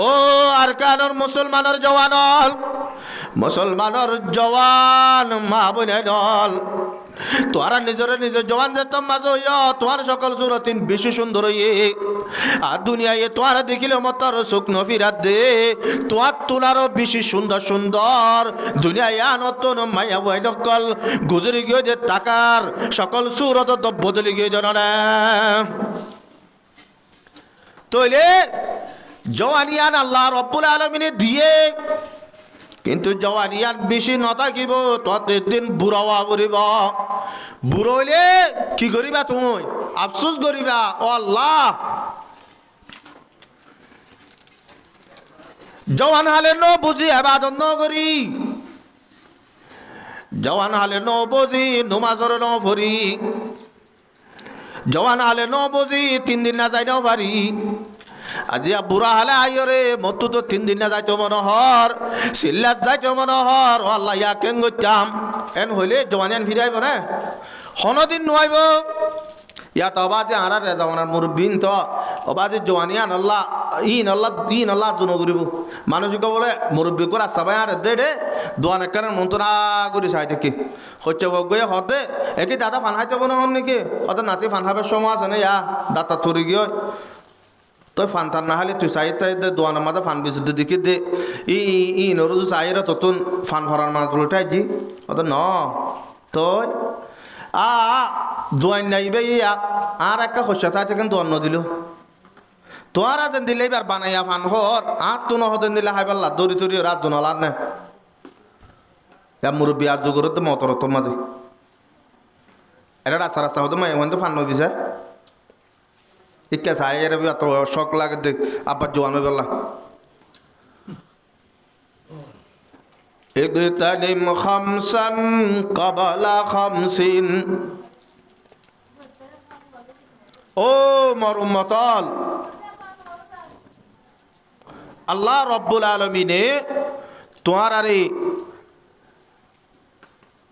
ও আর কানর মুসলমানের জওয়ানল, মুসলমানের জওয়ান মা বোনেরল, তোরা নিজরে নিজে জওয়ান যেত মাঝে হইয়া তোমার সকল সুরতিন বেশি সুন্দর হইয়ে আর দুনিয়ায় তোরা দেখিলে মতর শুকনো ফিরাত দে তোয়ার তোলারও বেশি সুন্দর সুন্দর দুনিয়ায় নতুন মায়া বই নকল গুজরি গিয়ে যে টাকার সকল সুরত বদলি গিয়ে জানা তৈলে জওয়ানিয়ান আল্লাহ রব্বুল আলমিনে দিয়ে, কিন্তু জওয়ানিয়ান বেশি নথাকিব ততদিন বুড়াওয়া করিব। বুড়ো হইলে কি করিবা তুমি? আফসোস করিবা, ও আল্লাহ জওয়ান হালে ন বুঝি ইবাদত ন করি, জওয়ান হালে ন বুঝি নমাজর ন ভরি, জওয়ান হালে ন বুঝি 3 দিন না যাই নাও পারি। আজি বুড়া হালে আইরে মতো তো 3 দিন না যাইতো মনোহর সিল্লাত যাইতো মনোহর আল্লাহ ইয়া কেন গইতাম এন হইলে জওয়ানিয়ান ফিরাইব না হনদিন নইব ইয়াত অবাজে আরার জওয়ানার মুরব্বিন তো অবাজে জওয়ানিয়ান আল্লাহ দিন আল্লাহ দুনো করিব। মানুষকে বলে মুরব্বি করে সবাই আর দে রে দোয়ান একখানে মন্ত্রণা করি চাই দেখি হচ্ছে গিয়ে হতে একই দাদা ফান হাইতে মনে হন নাকি হতে নাতি ফান হাবের সময় আছে না ইয়া দাঁতা থরি গিয়ে তো ফান থান না হলে তুই চাই তাই দে দোয়ানের মাঝে ফান বিশুদ্ধ দেখি দে ই নরু চাইরা ততুন ফান ভরার মাছ উল্টাই দি অত ন তুই দোয়ান নাইবে ইয়া আর একটা হচ্ছে তাই থেকে দোয়ান নদিল তোরা যেন দিলে এবার বানাইয়া ফান হর তো নহদেন দিলে হাই পাল্লা দড়ি তরি রাত জনালার না মুরব্বী আর যুগর তো মতর তোর মাঝে এটা রাস্তা রাস্তা হতো মাই ওখান তো ফান নবি যায় ইকা চাই এর এত শখ লাগে দেখ আব্বার জোয়ান বেলা ইগতানিম খামসান ক্বাবলা খামসিন। ও মর উম্মতল, আল্লাহ রব্বুল আলমিনে তোমার আরে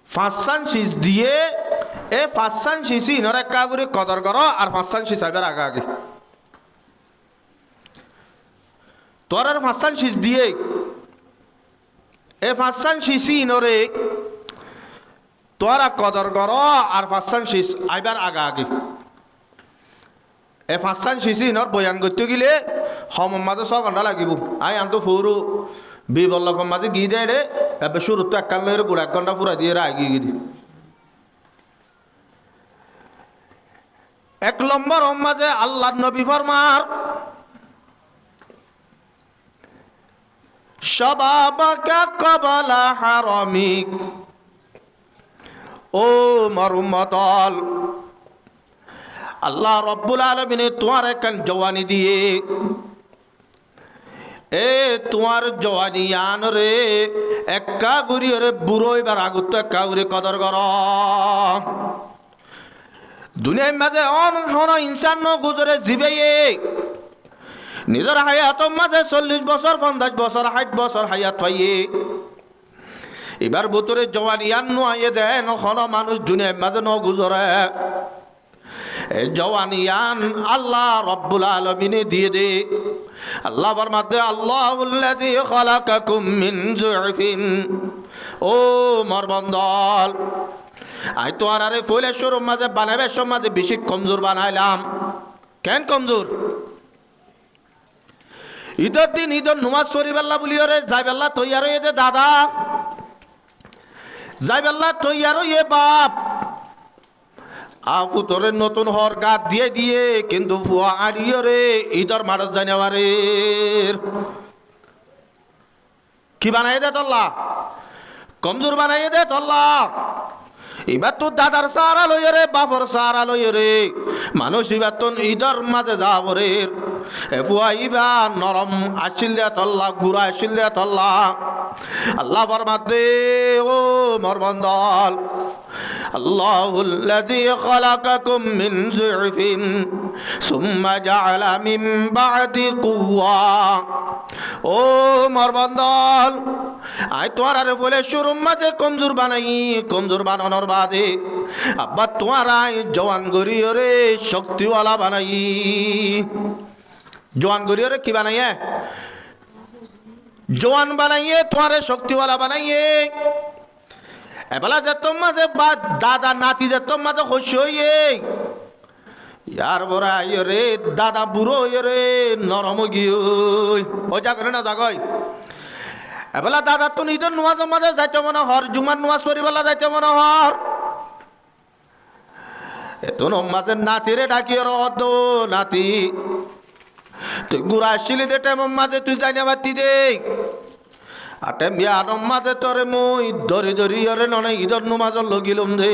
5 শীষ দিয়ে এ 5 শীষই ইনর একা করে কদর করো আর 5 শীষ আইবার আগে আগে তোর আর 5 শীষ দিয়ে এ 5 শীষই ইনরে তোরা কদর করো আর 5 শীষ আইবার আগে আগে এ 5 শীষই ইনর বয়ান করতে গেলে হম মাঝে 6 ঘন্টা লাগিব। আই আনতো ফুরু বিবল্লকম মাঝে গিয়ে দেয় রে এবার শুরু তো এককাল লয়ের গুড়া 1 ঘন্টা পুরা দিয়ে আগে গিয়ে 1 নম্বর মাঝে আল্লাহ নবী ফরমার শাবাবাকা ক্বাবলা হারামিক। ও মর উম্মতল, আল্লাহ রব্বুল আলামিন তোমার একখান জওয়ানি দিয়ে এ তোমার জওয়ানিয়ান রে একা গুড়ি রে বুড়ো এবার আগত একা গুড়ি কদর কর। দুনিয়ার মাঝে অন ইনসান গুজরে জিবে নিজের হায়াতের মাঝে 40 বছর 50 বছর 60 বছর হায়াত পাইয়ে এবার বোতরে জওয়ানিয়ান নোয়ে দেন মানুষ দুনিয়ার মাঝে ন গুজরে জওয়ানিয়ান আল্লাহ রব্বুল আলামিনে দিয়ে দে। আল্লাহ ফরমাতে আল্লাহুল্লাযী খালাকাকুম মিন যুফিন। ও মরবন্দল, আই তো আরে ফুলের শোরুম মাঝে বানাবে সমাজে বেশি কমজোর বানাইলাম। কেন কমজোর? ঈদের দিন ঈদের নমাজ পড়িবেল্লা বলিও রে যাইবেল্লা তৈয়ার হয়ে দে দাদা, যাইবেল্লা তৈয়ার হয়ে বাপ পুতরের নতুন হর গাত দিয়ে দিয়ে কিন্তু ফুয়া আড়িয়ে রে ঈদর মারত জানেবারে কি বানাই দে তল্লা, কমজোর বানাই দে তল্লা। এবার তো দাদার সারা লইয়ে রে বাপর সারা লইয়ে রে মানুষ এবার তো ঈদর মাঝে যাব রে ফুয়া ইবা নরম আসিল দে তল্লা গুড়া আসিল দে তল্লা। আল্লাহ ফরমাতে ও মরবন্দল আল্লাহুল্লাযী খালাকাকুম মিন যুফিন সুম্মা জাআলা মিন বা'দি কুওয়া। ও মরবন্দল, আই তোমার আরে বলে শুরুর মাঝে কমজোর বানাই, কমজোর বানানোর বাদে আব্বা তোমার আই জওয়ান গড়িয়ে রে শক্তিওয়ালা বানাই। জওয়ান গড়িয়ে রে কি বানাইয়ে জওয়ান বানাইয়ে তোমারে শক্তিওয়ালা বানাইয়ে এবেলা যে তোমার যে দাদা নাতি যে তোমার যে খুশি হইয়ে ইয়ার বড়া ইয়ে রে দাদা বুড়ো ইয়ে রে নরম গিয়ে ওই জাগরে না জাগয় এবেলা দাদা তো নিজের নোয়াজের মাঝে যাইতে মনে হর জুমার নোয়াজ করিবেলা যাইতে মনে হর এত মাঝে নাতিরে ডাকিয়ে রহদ নাতি তুই গুড়া আসছিলি দে টেমন মাঝে তুই জানিয়ে বাতি দে আর টেম বিয়ার মাঝে তোরে মুই ধরি ধরি ওরে ননে ঈদর নমাজর লগিলুম দে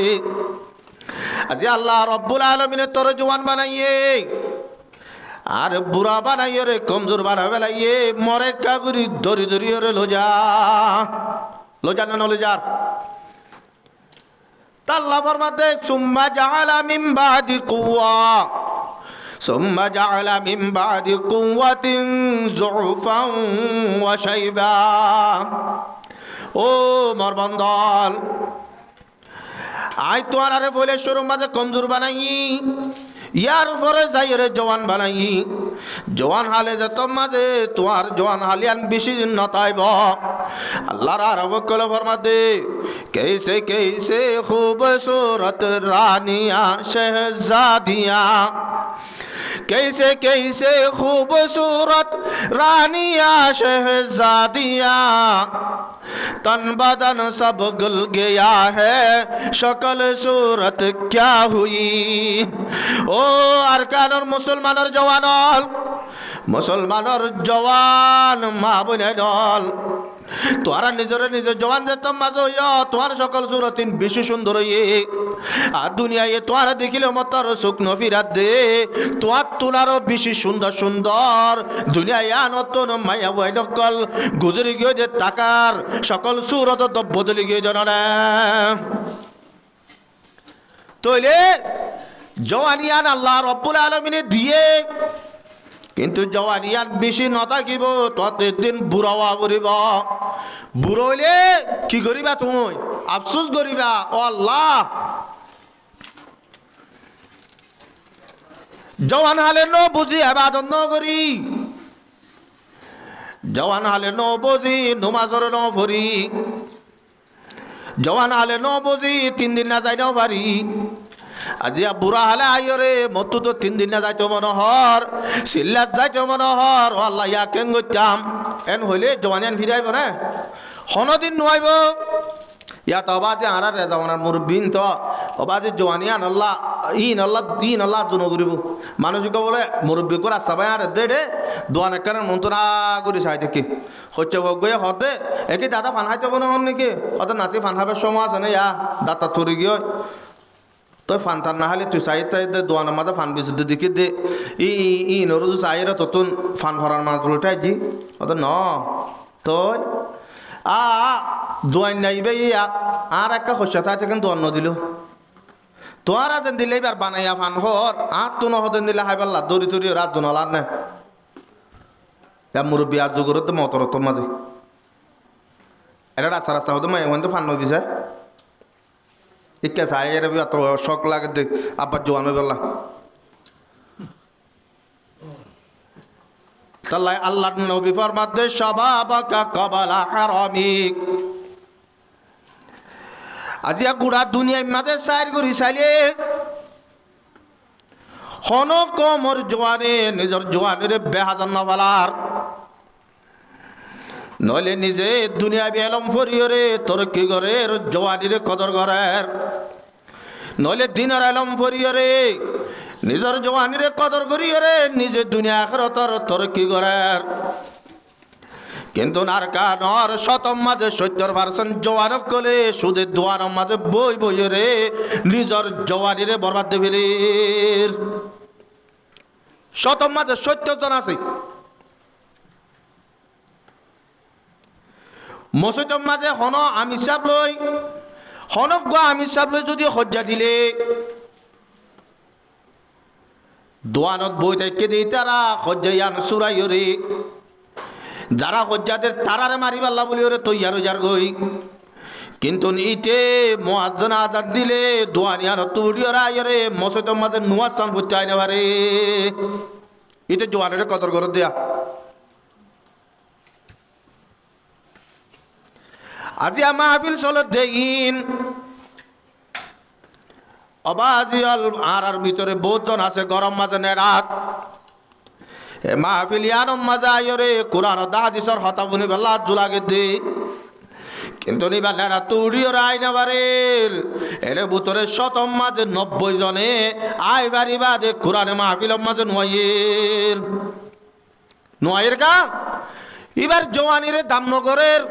আজি আল্লাহ রব্বুল আলমিনে তোরে জওয়ান বানাইয়ে আর বুড়া বানাইয়ে রে কমজোর বানা বেলাইয়ে মরে কাগুরি ধরি ধরি ওরে লোজা না লোজার তাল্লা ফরমাতে সুম্মা জাআলা মিন বাদি কুওয়া ثم جعل من بعد قوة ضعفا وشيبا ও মরবন্দল আই তো আরে বলে শুরু মাঝে কমজোর বানাই ইয়ার উপরে যাই রে জওয়ান বানাই জওয়ান হালে যে তোর মাঝে তোমার জওয়ান হালিয়ান বেশি দিন নতাইব আল্লাহর আরব কলে ফরমাতে कैसे कैसे खूबसूरत रानियां शहजादियां कैसे कैसे खूबसूरत रानियां शहजादियां तन बदन सब गुल गया है शक्ल सूरत क्या हुई ओ अरकानुर मुसलमानर जवानल मुसलमानर जवान মা বোনে দল তোরা নিজরে নিজের জওয়ান যে তোমাজ তোমার সকল সুরতিন বেশি সুন্দর হইয়ে আর দুনিয়ায় তোরা দেখিলে মতর শুকনো ফিরাত দে তোর তুলারও বেশি সুন্দর সুন্দর দুনিয়ায় নতুন মায়া বই নকল গুজরি গিয়ে যে টাকার সকল সুরত বদলি গিয়ে জানা তইলে জওয়ানিয়ান আল্লাহ রব্বুল আলামিনে দিয়ে কিন্তু জওয়ানিয়ান বেশি নথাকিব ততদিন বুড়াওয়া করিব বুড়ো হইলে কি করিবা তুমি আফসোস করিবা ও আল্লাহ জওয়ান হালে ন বুঝি ইবাদত ন করি জওয়ান হালে ন বুঝি নমাজর ন পড়ি জওয়ান হালে ন বুঝি 3 দিন না যাই নাও পারি আজি বুড়া হালে আইরে মতো তো 3 দিন না যাইতো মনোহর সিল্লাত যাইতো মনোহর আল্লাহ ইয়া কেন গইতাম এন হইলে জওয়ানিয়ান ফিরাইব না হনদিন নইব ইয়া তো বাজে আরা রে জওয়ানার মুরব্বিন তো বাজে জওয়ানিয়ান আল্লাহ ইন আল্লাহ জুন করিব মানুষকে বলে মুরব্বি করে সবাই আর দে দে দোয়ান একখানে মন্ত্রণা করে চাই দেখি হচ্ছে গিয়ে হতে একে দাদা ফান হাইতে মনে হন নাকি অত নাতি ফান হাবার সময় আছে না ইয়া দাতা থরি গিয়ে তুই ফান থান না হলে তুই চাই তাই দে দোয়ানের মাঝে ফান বিশুদ্ধ দেখি দে ই নরু চাইরে ততুন ফান ভরার মাছ উঠাই দি অত ন তুই দোয়ান নাইবে ইয়া আর একটা হচ্ছে তাই থেকে দোয়ান নদিল তোর আজ দিলে এবার বানাইয়া ফান হর আর তো নহদেন দিলে হাইবার লা দড়ি তরি রাত জনালার না মুরব্বী আর যুগর তো মতর তোর মাঝে এটা রাস্তা রাস্তা হতো মাই তো ফান নবি যায় ইকে চাই এর এত শখ লাগে দেখ আব্বার জোয়ানো বেলা তাল্লাই আল্লাহ নবী ফরমাতে শাবাবাকা কাবালা হারামিক আজিয়া গুড়া দুনিয়ার মাঝে সাইর করি চাইলে হন কমর জোয়ানে নিজের জোয়ানের বেহাজার নফালার নইলে নিজে দুনিয়া বেলম ফরিয়রে তোর কি করে জওয়ানির কদর করার নইলে দিনের আলম ফরিয়রে নিজের জওয়ানির কদর করিয়রে নিজে দুনিয়া আখিরাতর তোর কি করার কিন্তু নারকানর শতম মাঝে 70% জওয়ানক কলে সুদের দোয়ার মাঝে বই বইরে নিজের জওয়ানিরে বরবাদ দেবে শতম মাঝে 70 জন আছে মসজিদের মাঝে হন আমি সাপ লই হনক গো আমি সাপ লই যদি হজ্জা দিলে দোয়ানত বই থেকে দিই তারা হজ্জাইয়ান সুরাইরে যারা হজ্জাদের তারারে মারি পাল্লা বলি ওরে তৈয়ার যার গই কিন্তু ইতে মুয়াজ্জিন আজান দিলে দোয়ানিয়ান তুড়িয়রা আইরে মসজিদের মাঝে নুয়াজ চান হচ্ছে আইনে পারে ইতে জোয়ানের কদর করে দেয়া আজিয়া মাহফিল চলত দেইন অবাজিয়াল আর ভিতরে বহুতজন আছে গরম মাঝে নেরাত এ মাহফিল ইয়ানম মাঝে আয়রে কোরআন হাদিসের হতা বুনি বেলা জুলাগে দে কিন্তু নিবা নেরা তুড়িও রায় নেবারের এর ভিতরে শতম মাঝে 90 জনে আই বাড়ি বাদে কোরআনে মাহফিল মাঝে নোয়ের কা এবার জওয়ানির দামনগরের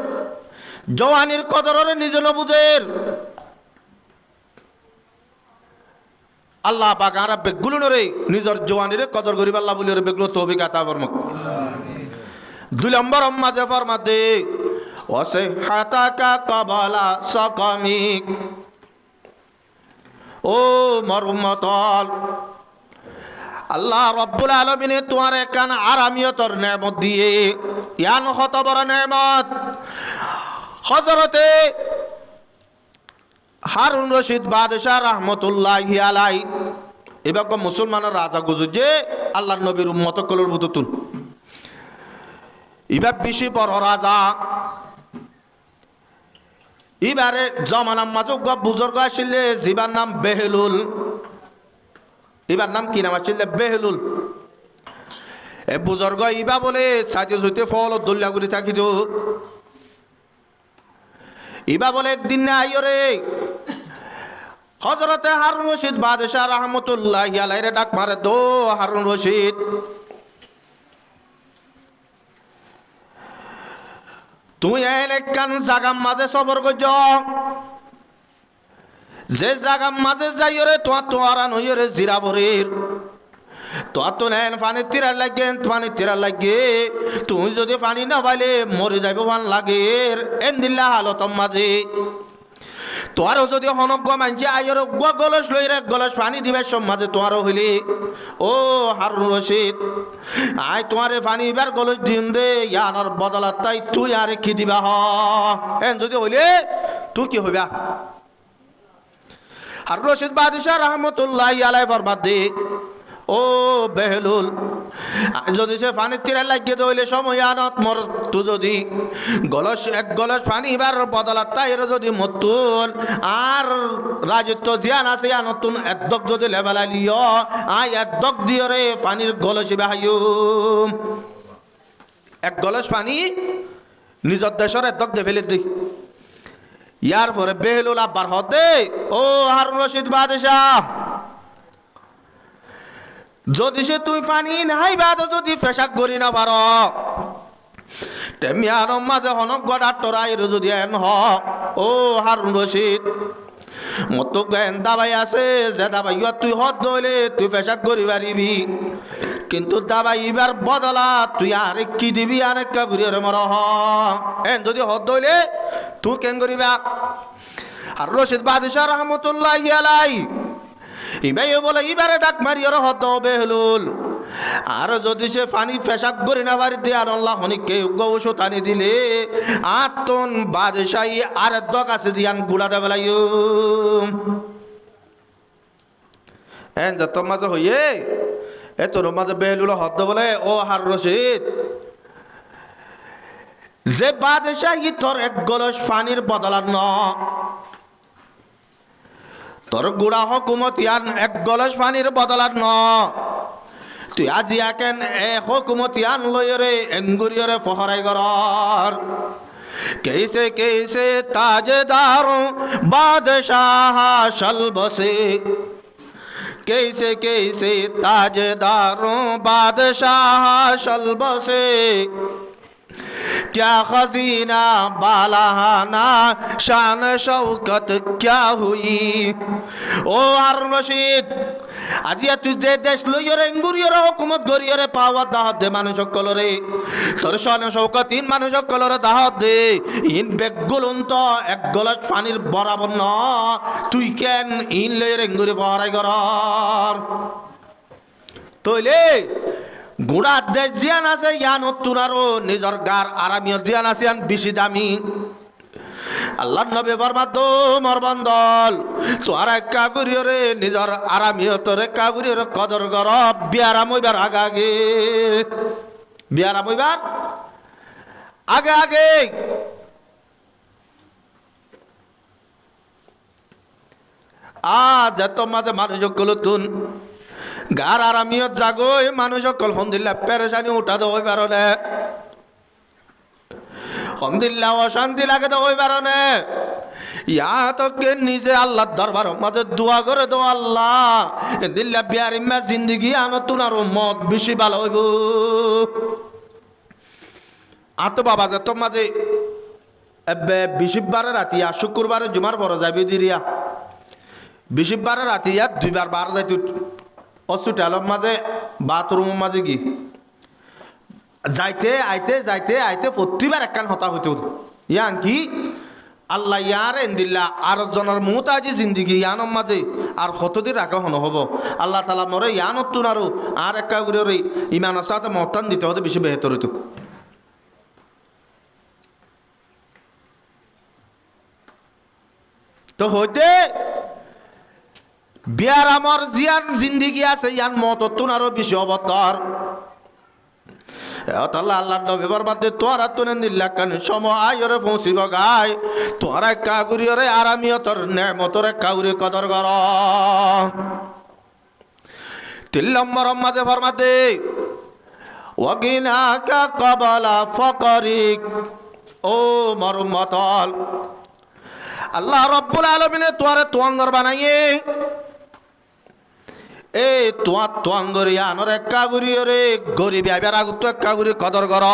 জওয়ানির কদরের নিজল বুঝের আল্লাহ পাক আর বেগুলো নরে নিজের জওয়ানির কদর করিব আল্লাহ বলি বেগুলো তৌফিক আতা ফরমাক। 2 নম্বর মাঝে ফরমাতে ওসে হাতাকা কবালা সাকামিক ও মরুমতল আল্লাহ রব্বুল আলামিনে তোমার কান আরামিয়তর নেমত দিয়ে ইয়ান কত বড় নেমত হযরতে হারুন রশিদ বাদশাহ রহমতুল্লাহি আলাই এবার মুসলমানের রাজা গুজু যে আল্লাহর নবীর উম্মত কলর বুতুন এবার বেশি বড় রাজা এবারে জমানার মাঝে বুজুর্গ আসলে জিবার নাম বেহলুল এবার নাম কি নাম আসলে বেহলুল এ বুজুর্গ ইবা বলে সাইতে সুইতে ফল দলিয়া গুলি থাকি তো ইবা বলে একদিন না আইরে হযরতে হারুন রশিদ বাদশাহ রহমতুল্লাহি আলাইহি ডাক মারে দো হারুন রশিদ তুই এলে কান জাগাম মাঝে সফর করছ যে জাগাম মাঝে যাই রে তো আরান হই রে জিরাবরের তো নেন পানি তিরার লাগে পানি তিরার লাগে তুই যদি পানি না পাইলে মরে যাইব ভান লাগে এন দিল্লা হালত মাঝে তোয়ারও যদি হনজ্ঞ মানছে আইর গলস লই রে গলস পানি দিবে সমাজে তোয়ারও হইলি ও হারুন রশিদ আই তোমারে পানি এবার গলস দিন দে ইয়ানোর বদলাত তাই তুই আর কি দিবা হ এন যদি হইলে তুই কি হইবা হারুন রশিদ বাদশাহ রহমতুল্লাহি আলাইহি ফরমাতে ও বেহলুল যদি সে পানির তীরে লাগিয়ে দইলে সময় আনত মর তু যদি গলস এক গলস পানি এবার বদলাত তাই যদি মতুল আর রাজত্ব ধ্যান আছে নতুন একদক যদি লেবেলালিও আই একদক দিয়ে রে পানির গলস বাহাইম এক গলস পানি নিজের দেশের একদক দে ফেলে দি ইয়ার পরে বেহলুল আব্বার হতে ও হারুন রশিদ বাদশাহ যদি সে তুই পানি নাই বাদ যদি পেশাক করি না পার তেমিয়ার মাঝে হনক গড়াটরাই যদি এন হ ও হারুন রশিদ মতো জ্ঞান দাবাই আছে যে দাবাই তুই হদ দইলে তুই পেশাক করি পারিবি কিন্তু দাবাই এবার বদলা তুই আর কি দিবি আর একটা ঘুরিয়ে মর এন যদি হদ দইলে তুই কেন করিবা আর রশিদ বাদশাহ রহমতুল্লাহি আলাইহি ইবাই বলে এবারে ডাক মারিয়ার হদ বেহলুল আর যদি সে পানি পেশাব করি না বাড়ি দিয়ে আর আল্লাহ হনিকে ঔষধ আনি দিলে আতন বাদশাহী আর দক আছে দিয়ান গুড়া দে বেলাই এন যত মাঝে হইয়ে এ তোর মাঝে বেহলুল হদ বলে ও হার রশিদ যে বাদশাহী তোর এক গলস পানির বদলার ন তোর গুড়া হুকুমত ইয়ান এক গলস পানির বদলার ন তুই আজি একেন এ হুকুমত ইয়ান লইরে এঙ্গুরিয়রে ফহরাই গরর कैसे कैसे ताजदारों बादशाह शल्ब से कैसे कैसे ताजदारों बादशाह शल्ब से क्या खजीना बालाहाना शान शौकत क्या हुई ओ हारुन रशीद আজিয়া তুই যে দেশ লইরে এঙ্গুরিয়রে হুকুমত গরিয়রে পাওয়া দাহত দে মানুষ সকলরে তোর শান শৌকত ইন মানুষ সকলরে দাহত দে ইন বেগুলন তো এক গলাস পানির বরাবর ন তুই কেন ইন লইরে এঙ্গুরি পহরাই গরর তইলে গুড়া দেশ জিয়ান আছে ইয়ান তুরারো নিজর গার আরামিয়ত জিয়ান আছে ইয়ান বেশি দামি আল্লাহ নবী ফরমাতো মরবন্দল তোর কাগুরিয়রে নিজর আরামিয়তরে কাগুরিয়রে কদর কর বিয়ারাম হইবার আগে আগে বিয়ারাম হইবার আগে আগে যত মাঝে মানুষ কলতুন গার আরামিয়ত জাগই মানুষ কল হন্দিল্লা পেরেশানি উঠা দে ওই পারনে হন্দিল্লা অশান্তি লাগে তো ওই পারনে ইয়া তোকে নিজে আল্লাহর দরবার মাঝে দোয়া করে দো আল্লাহ দিল্লা বিয়ারিমা জিন্দগি আনো তুনার মত বেশি ভালো হইব আতো বাবা যে তোর মাঝে বিশিবারে রাতি আর শুক্রবারে জুমার পর যাবি দিরিয়া বিশিবারে রাতি আর দুইবার বার যাই তুই হসপিটালের মাঝে বাথরুমের মাঝে কি যাইতে আইতে যাইতে আইতে প্রতিবার একখান হতা হইতে ইয়ান কি আল্লাহ ইয়ার এন্দিল্লা আর জনের মুহতাজি জিন্দিগি ইয়ানোর মাঝে আর কতদিন রাখা হন হব আল্লাহ তালা মরে ইয়ানতুন আর একা করে ইমানের সাথে মতান দিতে হতে বেশি বেহতর হইতো তো হইতে বিয়ার আমার জিয়ান জিন্দিগি আছে ইয়ান মততুন আরো বেশি অবতার আল্লাহ আল্লাহ নবী বরবাদে তোরা তুনেন দিল্লা কান সময় রে পৌঁছিব গায় তোরা কাগুরি রে আরামিয়তর নেমতরে কাউরি কদর কর 3 নম্বর মাঝে ফরমাতে ওয়াগিনা কা কবালা ফকরিক ও মরুমতল আল্লাহ রব্বুল আলামিনে তোরে তোয়াঙ্গর বানাইয়ে এ তোয়াঙ্গর ইয়ানোর একাগুরি রে গরিব আবার আগুত একাগুরি কদর কর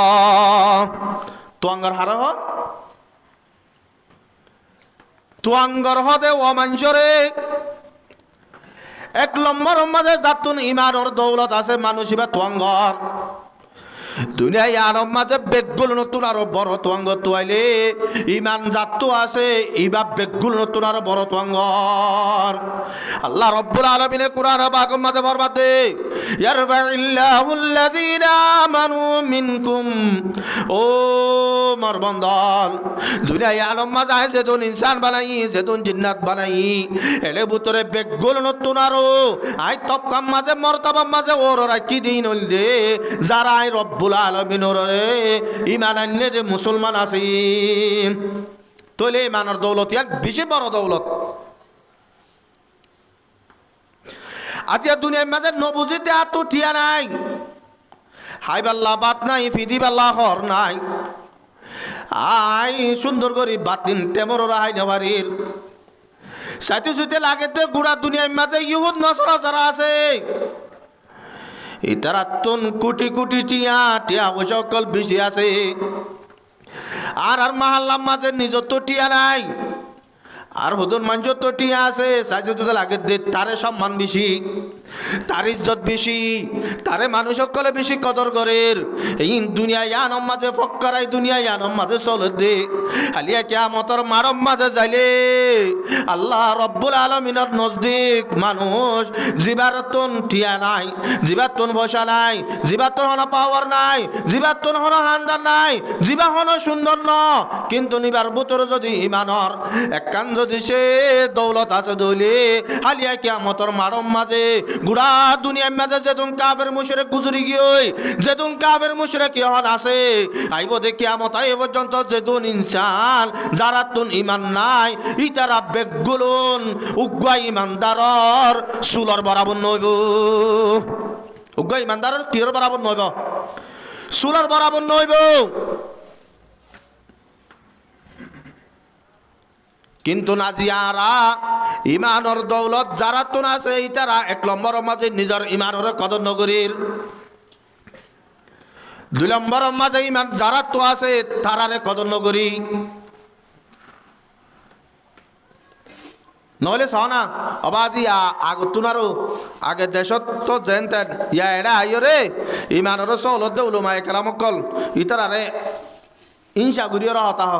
তোয়াঙ্গর হার হ তোয়াঙ্গর হদে অমাঞ্চরে 1 নম্বর মাঝে যাতুন ইমানর দৌলত আছে মানুষ বা তোয়াঙ্গর দুনিয়ায় আরব মাঝে বেগুল নতুন আরো বড় তোয়াঙ্গ তোয়াইলে ইমান জাতু আছে ইবা বেগুল নতুন আরো বড় তোয়াঙ্গর আল্লাহ রব্বুল আলামিনে কুরআন পাকের মাঝে ফরমাতে ইয়ারফাইল্লাহুল্লাযীনা আমানু মিনকুম ও মারবান্দাল দুনিয়ায় আরব মাঝে যেতুন ইনসান বানাই যেতুন জিন্নাত বানাই এলে ভিতরে বেগুল নতুন আরো আই তবকাম মাঝে মর্তবা মাঝে ওর রাখি দিন হইল দে যারা আই রব্বুল আলামিনের ঈমান আনলে যে মুসলমান আছেন তোলে ঈমানের দৌলত ইয়ার বেশি বড় দৌলত আজকে দুনিয়ার মাঝে নবুজিতে এত ঠিয়া নাই হাইবাল্লা বাত নাই ফিদিবাল্লা হর নাই আই সুন্দর করি বাতিন টেমর রাহাই নেওয়ারির সাথে সুতে লাগে তো গুড়া দুনিয়ার মাঝে ইহুদ নসরা যারা আছে ইতারা তুন কোটি কোটি টিয়া টিয়া সকল বেশি আছে আর মাহাল্লার মাঝে নিজের তো টিয়া নাই আর হুদুর মানুষের তো টিয়া আছে সাইজে তো লাগে তারে সম্মান বেশি তার ইজ্জত বেশি তারে মানুষ সকলে বেশি কদর করে এই দুনিয়া ইয়ানম মাঝে ফক্করাই দুনিয়া ইয়ানম মাঝে চলে দে আলিয়া কিয়ামতর মারম মাঝে যাইলে আল্লাহ রব্বুল আলামিনের নজদিক মানুষ জিবারতুন টিয়া নাই জিবারতুন পয়সা নাই জিবারতুন হন পাওয়ার নাই জিবারতুন হন হান্দার নাই জিবা হন সুন্দর ন কিন্তু নিবার ভিতরে যদি ইমানর একখান যদি সে দৌলত আছে দৌলে আলিয়া কিয়ামতর মারম মাঝে গুড়া দুনিয়ার মাঝে যেতুন কাফের মুশরিক গুজরি গিয়ে যেতুন কাফের মুশরিক হন আছে আইব দে কিয়ামত আই পর্যন্ত যেতুন ইনসান যারা তুন ঈমান নাই ইতারা বেগুলন উগ্গা ঈমানদারর সুলর বরাবর নইব উগ্গা ঈমানদারর কির বরাবর নইব সুলর বরাবর নইব কিন্তু নাজিয়ারা ইমানর দৌলত যারা তুন আছে ইতারা 1 নম্বর মাঝে নিজের ইমানর কদর নগরীর 2 নম্বর মাঝে ইমান যারা তো আছে তারারে কদর নগরী নহলে সনা অবাদি আগতুনারও আগে দেশত তো জেনতেন ইয়া এরা আইও রে ইমানর সৌলত দে উলুমা একরামকল ইতারারে ইনশা গুরিয়র হতা হ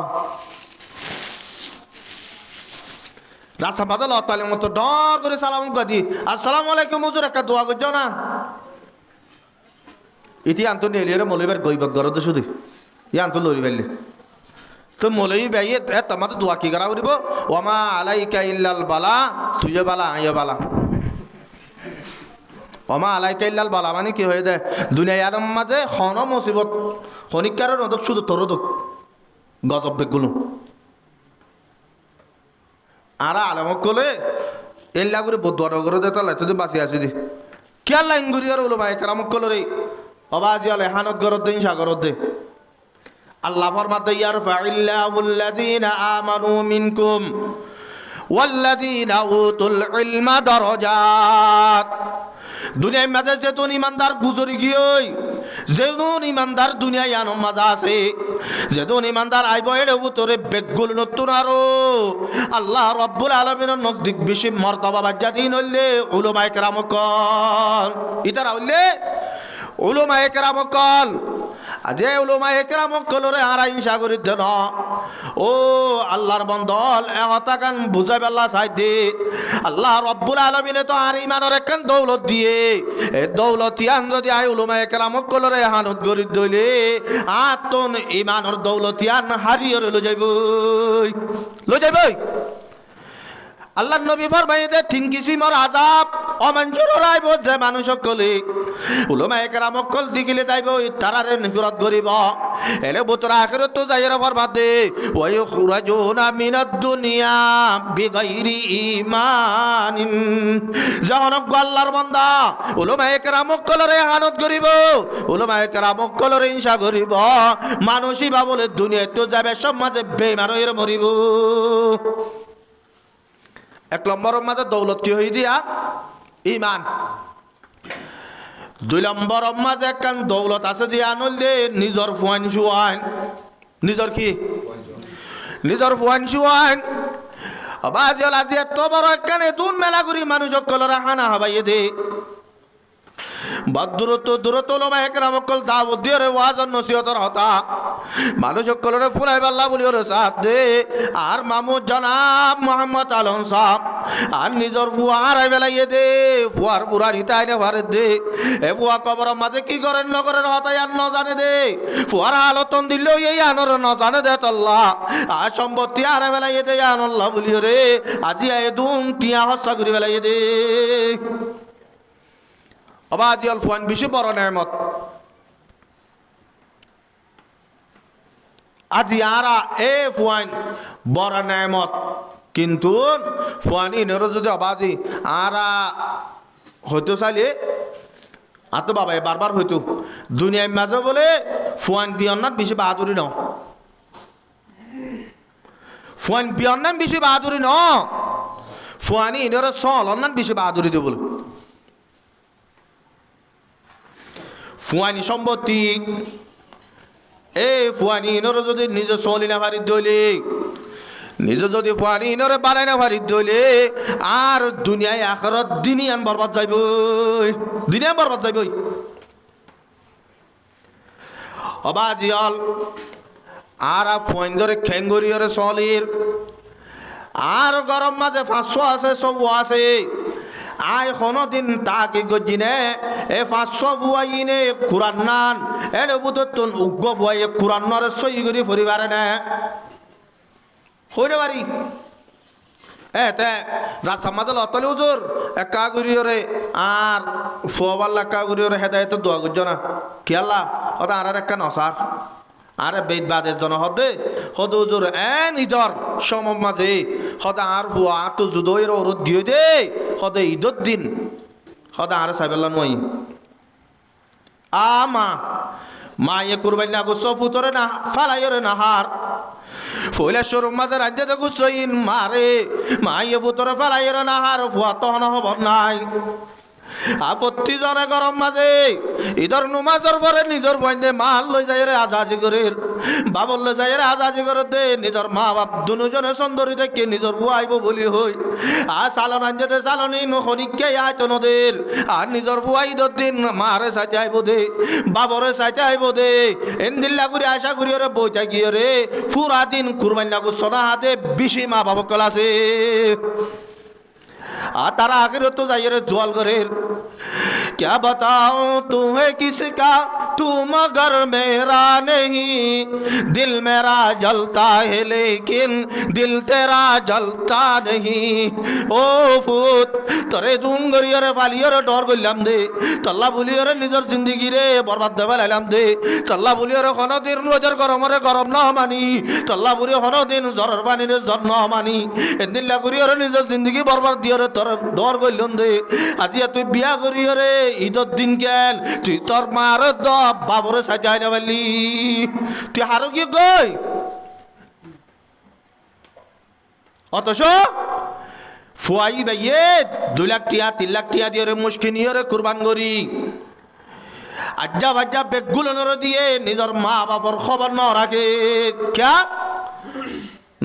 রাস্তা বাদল তালে মতো ডর করে সালাম গাদি আসসালামু আলাইকুম হুজুর একটা দোয়া করছো না ইতি আন্ত নেলিয়ে মৌলবীর গইবাক গরদ শুধু ই আন্ত লরি ফেললে তো মৌলবী বাইয়ে তোমাদের দোয়া কি করা করিব ওমা আলাইকা ইল্লাল বালা তুইও বালা আইও বালা ওমা আলাইকা ইল্লাল বালা মানে কি হয়ে যায় দুনিয়ার মাঝে খন মুসিবত খনিকারের নদক শুধু তোর দোক গজব বেগুলো আর আলমক কলে এল্লা করে বদুয়ার করে দে তাহলে তুই বাঁচি আসি দি কে আল্লাহ ইঙ্গুরি আর ওলো ভাই কেরামক কলরে বাবা আজি আলে হানত গরত দে সাগরত দে আল্লাহ ফরমাতে ইয়ারফাইল্লাহুল্লাযীনা আমানু মিনকুম ওয়াল্লাযীনা উতুল ইলমা দারাজাত দুনিয়ার মাঝে যেতুন ইমানদার গুজরি গিয়ে যেতুন ইমানদার দুনিয়ায় আনো মাজা আছে যেতুন ইমানদার আইব এর উতরে বেগুল নতুন আরো আল্লাহ রব্বুল আলামিনের নজদিক বেশি মর্তবা বাজ্জা দিন হইলে উলামায়ে কেরাম কল ইতারা হইলে উলামায়ে কেরাম কল আজে উলামায়ে কেরাম কলরে আরাই সাগরিত দেন ও আল্লাহর বন্দল এহতাকান বুঝাই আল্লাহ সাইদে আল্লাহ রব্বুল আলামিনে তো আর ইমানের একখান দৌলত দিয়ে এই দৌলতিয়ান যদি আই উলামায়ে কেরাম কলরে হানত গরিত দইলে আতন ইমানের দৌলতিয়ান হারিয়ে লো যাইবই আল্লাহ নবী ফরমায়ে দে তিন কিসিমর আযাব অমঞ্জুর রাইব যে মানুষ সকলে উলামায়ে কেরাম কল দিগিলে যাইব তারারে নিফরত করিব এলে বুতরা আখিরাত তো যাইরা ফরমাতে ওয়া ইখরাজুনা মিনাদ দুনিয়া বিগাইরি ঈমানিন যখন আল্লাহর বান্দা উলামায়ে কেরাম কলরে হানত করিব উলামায়ে কেরাম কলরে ইনশা করিব মানুষই বাবলে দুনিয়া তো যাবে সমাজে বেঈমান হইরা মরিব এক নম্বরের মাঝে দৌলত কি হই দিয়া ইমান দুই নম্বরের মাঝে একখান দৌলত আছে দিয়া আনলে নিজর ফুয়ান সুয়ান নিজর কি নিজর ফুয়ান সুয়ান বাজিয়াল আজি এত বড় একখানে দুন মেলা করি মানুষ সকলের হানা হাবাইয়ে দে দূরত্ব উলামায়ে কেরাম কল দাওয়াত দিয়ে রে ওয়াজ নসিহতর হতা মানুষ সকলের ফুলাই বাল্লা বলি ওরে সাথ দে আর মামু জনাব মোহাম্মদ আলম সাহেব আর নিজর ফুয়া হারাই বেলাইয়ে দে ফুয়ার পুরা নিতাই নে ভারে দে এ ফুয়া কবরের মাঝে কি করেন নগরের হতাই আর ন জানে দে ফুয়ার হালতন দিলেও এই আনর ন জানে দে তল্লাহ আর সম্পত্তি হারাই বেলাইয়ে দে আনল্লাহ বলি রে আজি এ দুম টিয়া হস্যা করি বেলাইয়ে দে আবাদি আল ফুয়ান বেশি বড় নেয়ামত আজি আরা এ ফুয়ান বড় নেয়ামত কিন্তু ফুয়ানি নেরো যদি আবাদি আরা হইতো চাইলে আতো বাবা বারবার হইতো দুনিয়ার মাঝে বলে ফুয়ান বিয়ন্নাত বেশি বাহাদুরি ন ফুয়ান বিয়ন্নাম বেশি বাহাদুরি ন ফুয়ানি নেরো সল অন্যান বেশি বাহাদুরি দে বলে ফুয়ানি সম্পত্তি এই ফুয়ানি ইনর যদি নিজে চলি না ভারি দইলে নিজে যদি ফুয়ানি ইনরে বানাই না ভারি দইলে আর দুনিয়ায় আখরত দিনিয়ান বরবাদ যাইব দিনিয়ান বরবাদ যাইব অবাজিয়াল আর ফুয়াইন ধরে খেঙ্গুরিয়রে চলির আর গরম মাঝে 500 আছে সব আছে আয় কোনদিন তাকে গজিনে এ 500 বুয়াইনে কুরআন নান এলে বুততুন উগ্গ বুয়াই কুরআন নরে সই করি পরিবারে না হইরে বাড়ি তে রাস্তা মাঝে লতলে হুজুর একা করিওরে আর ফোবাল্লা একা করিওরে হেদায়েত দোয়া করছ না কি আল্লাহ ওটা আর একটা নসার আরে বেদ বাদের জন হদে হদ হুজুর ঈদর সম মাঝে হদা আর হুয়া তো জুদইর ওরত দিয়ে দে হদে ঈদর দিন হদা আর সাইবেল্লা নই আমা মা ইয়ে কুরবানি না গুছ ফুতরে না ফালাইরে না হার ফইলা শরম মাঝে রাজ্যে তো গুছইন মারে মা ইয়ে ফুতরে ফালাইরে না হার ফুয়া তহন হব নাই আপত্তি জনে গরম মাঝে ঈদর নুমাজর পরে নিজর বইন্দে মাল লই যায় রে আজাজি করে বাবল লই যায় রে আজাজি করে দে নিজর মা বাপ দুজনে সুন্দরী দেখে নিজর বুয়া আইব বলি হই আর চালন আনজেতে চালনি নখনিকে আইতো নদের আর নিজর বুয়া ঈদর দিন মারে চাইতে আইব দে বাবরে চাইতে আইব দে এন্দিল্লা করে আশা করি রে বইটা গিয়ে রে পুরা দিন কুরবানি লাগু সোনা হাতে বেশি মা বাবা কল আছে আর তারা আখের তো যাই রে জল করে क्या बताऊं तुम्हें किसका तू मगर मेरा नहीं दिल मेरा जलता है लेकिन दिल तेरा जलता नहीं ओ ফুত তোরে দুঙ্গরিয়রে ফালিয়রে ডর করলাম দে তল্লা বুলিয়রে নিজের জিন্দগি রে বরবাদ দেবে লাইলাম দে তল্লা বুলিয়রে কোনদিন রোজের গরমরে গরম না মানি তল্লা বুলি কোনদিন জ্বরের পানিরে জ্বর না মানি এদিল্লা করিয়রে নিজের জিন্দগি বরবাদ দিয়রে তো দর গইলন দে আজি তুই বিয়া করি রে ঈদর দিন গেল তুই তোর মার বাবরে সাজাই না বলি তুই হারো কি গই অথচ ফুয়াই ভাইয়ে 2 লাখ টিয়া 3 লাখ টিয়া দিয়ে মুশকিল নিয়ে কুরবান করি আজ্জা বাজ্জা বেগুলো দিয়ে নিজের মা বাবার খবর ন রাখে ক্যা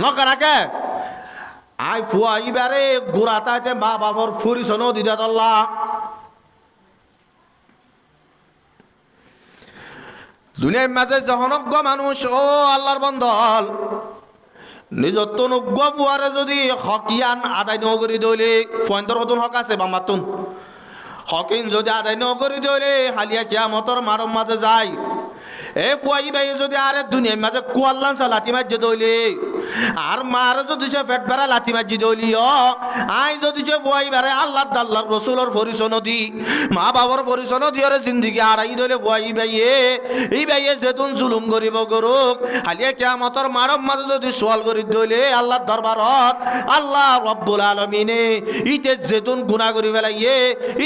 নকা রাখে আই ফুয়াই বারে গুড়া তাইতে মা বাবার ফুরিসন দিদা তল্লা দুনিয়ার মাঝে জহনজ্ঞ মানুষ ও আল্লাহর বন্দল নিজর তো নজ্ঞ ফুয়ারে যদি হকিয়ান আদায় নগরী দইলে ফয়ন্তর হতুন হক আছে বামাতুন হকিন যদি আদায় নগরী দইলে হালিয়া কিয়ামতর মারম মাঝে যায় এ ফুয়াই ভাই যদি আরে দুনিয়ার মাঝে কুয়াল্লান সা লাঠি মাঝে দইলে আর মার যদি সে পেট বেড়া লাঠি মাঝে দইলি আই যদি সে ফুয়াই বেড়ে আল্লাহ আল্লাহর রসুলের পরিচয় দি মা বাবার পরিচয় দিয়ে জিন্দিগি হারাই দইলে ফুয়াই ভাইয়ে এই ভাইয়ে যেতুন জুলুম করিব করুক হালিয়া কিয়ামতর মারম মাঝে যদি সোয়াল করি দইলে আল্লাহর দরবারত আল্লাহ রব্বুল আলামিনে ইতে যেতুন গুনাহ করি ফেলাইয়ে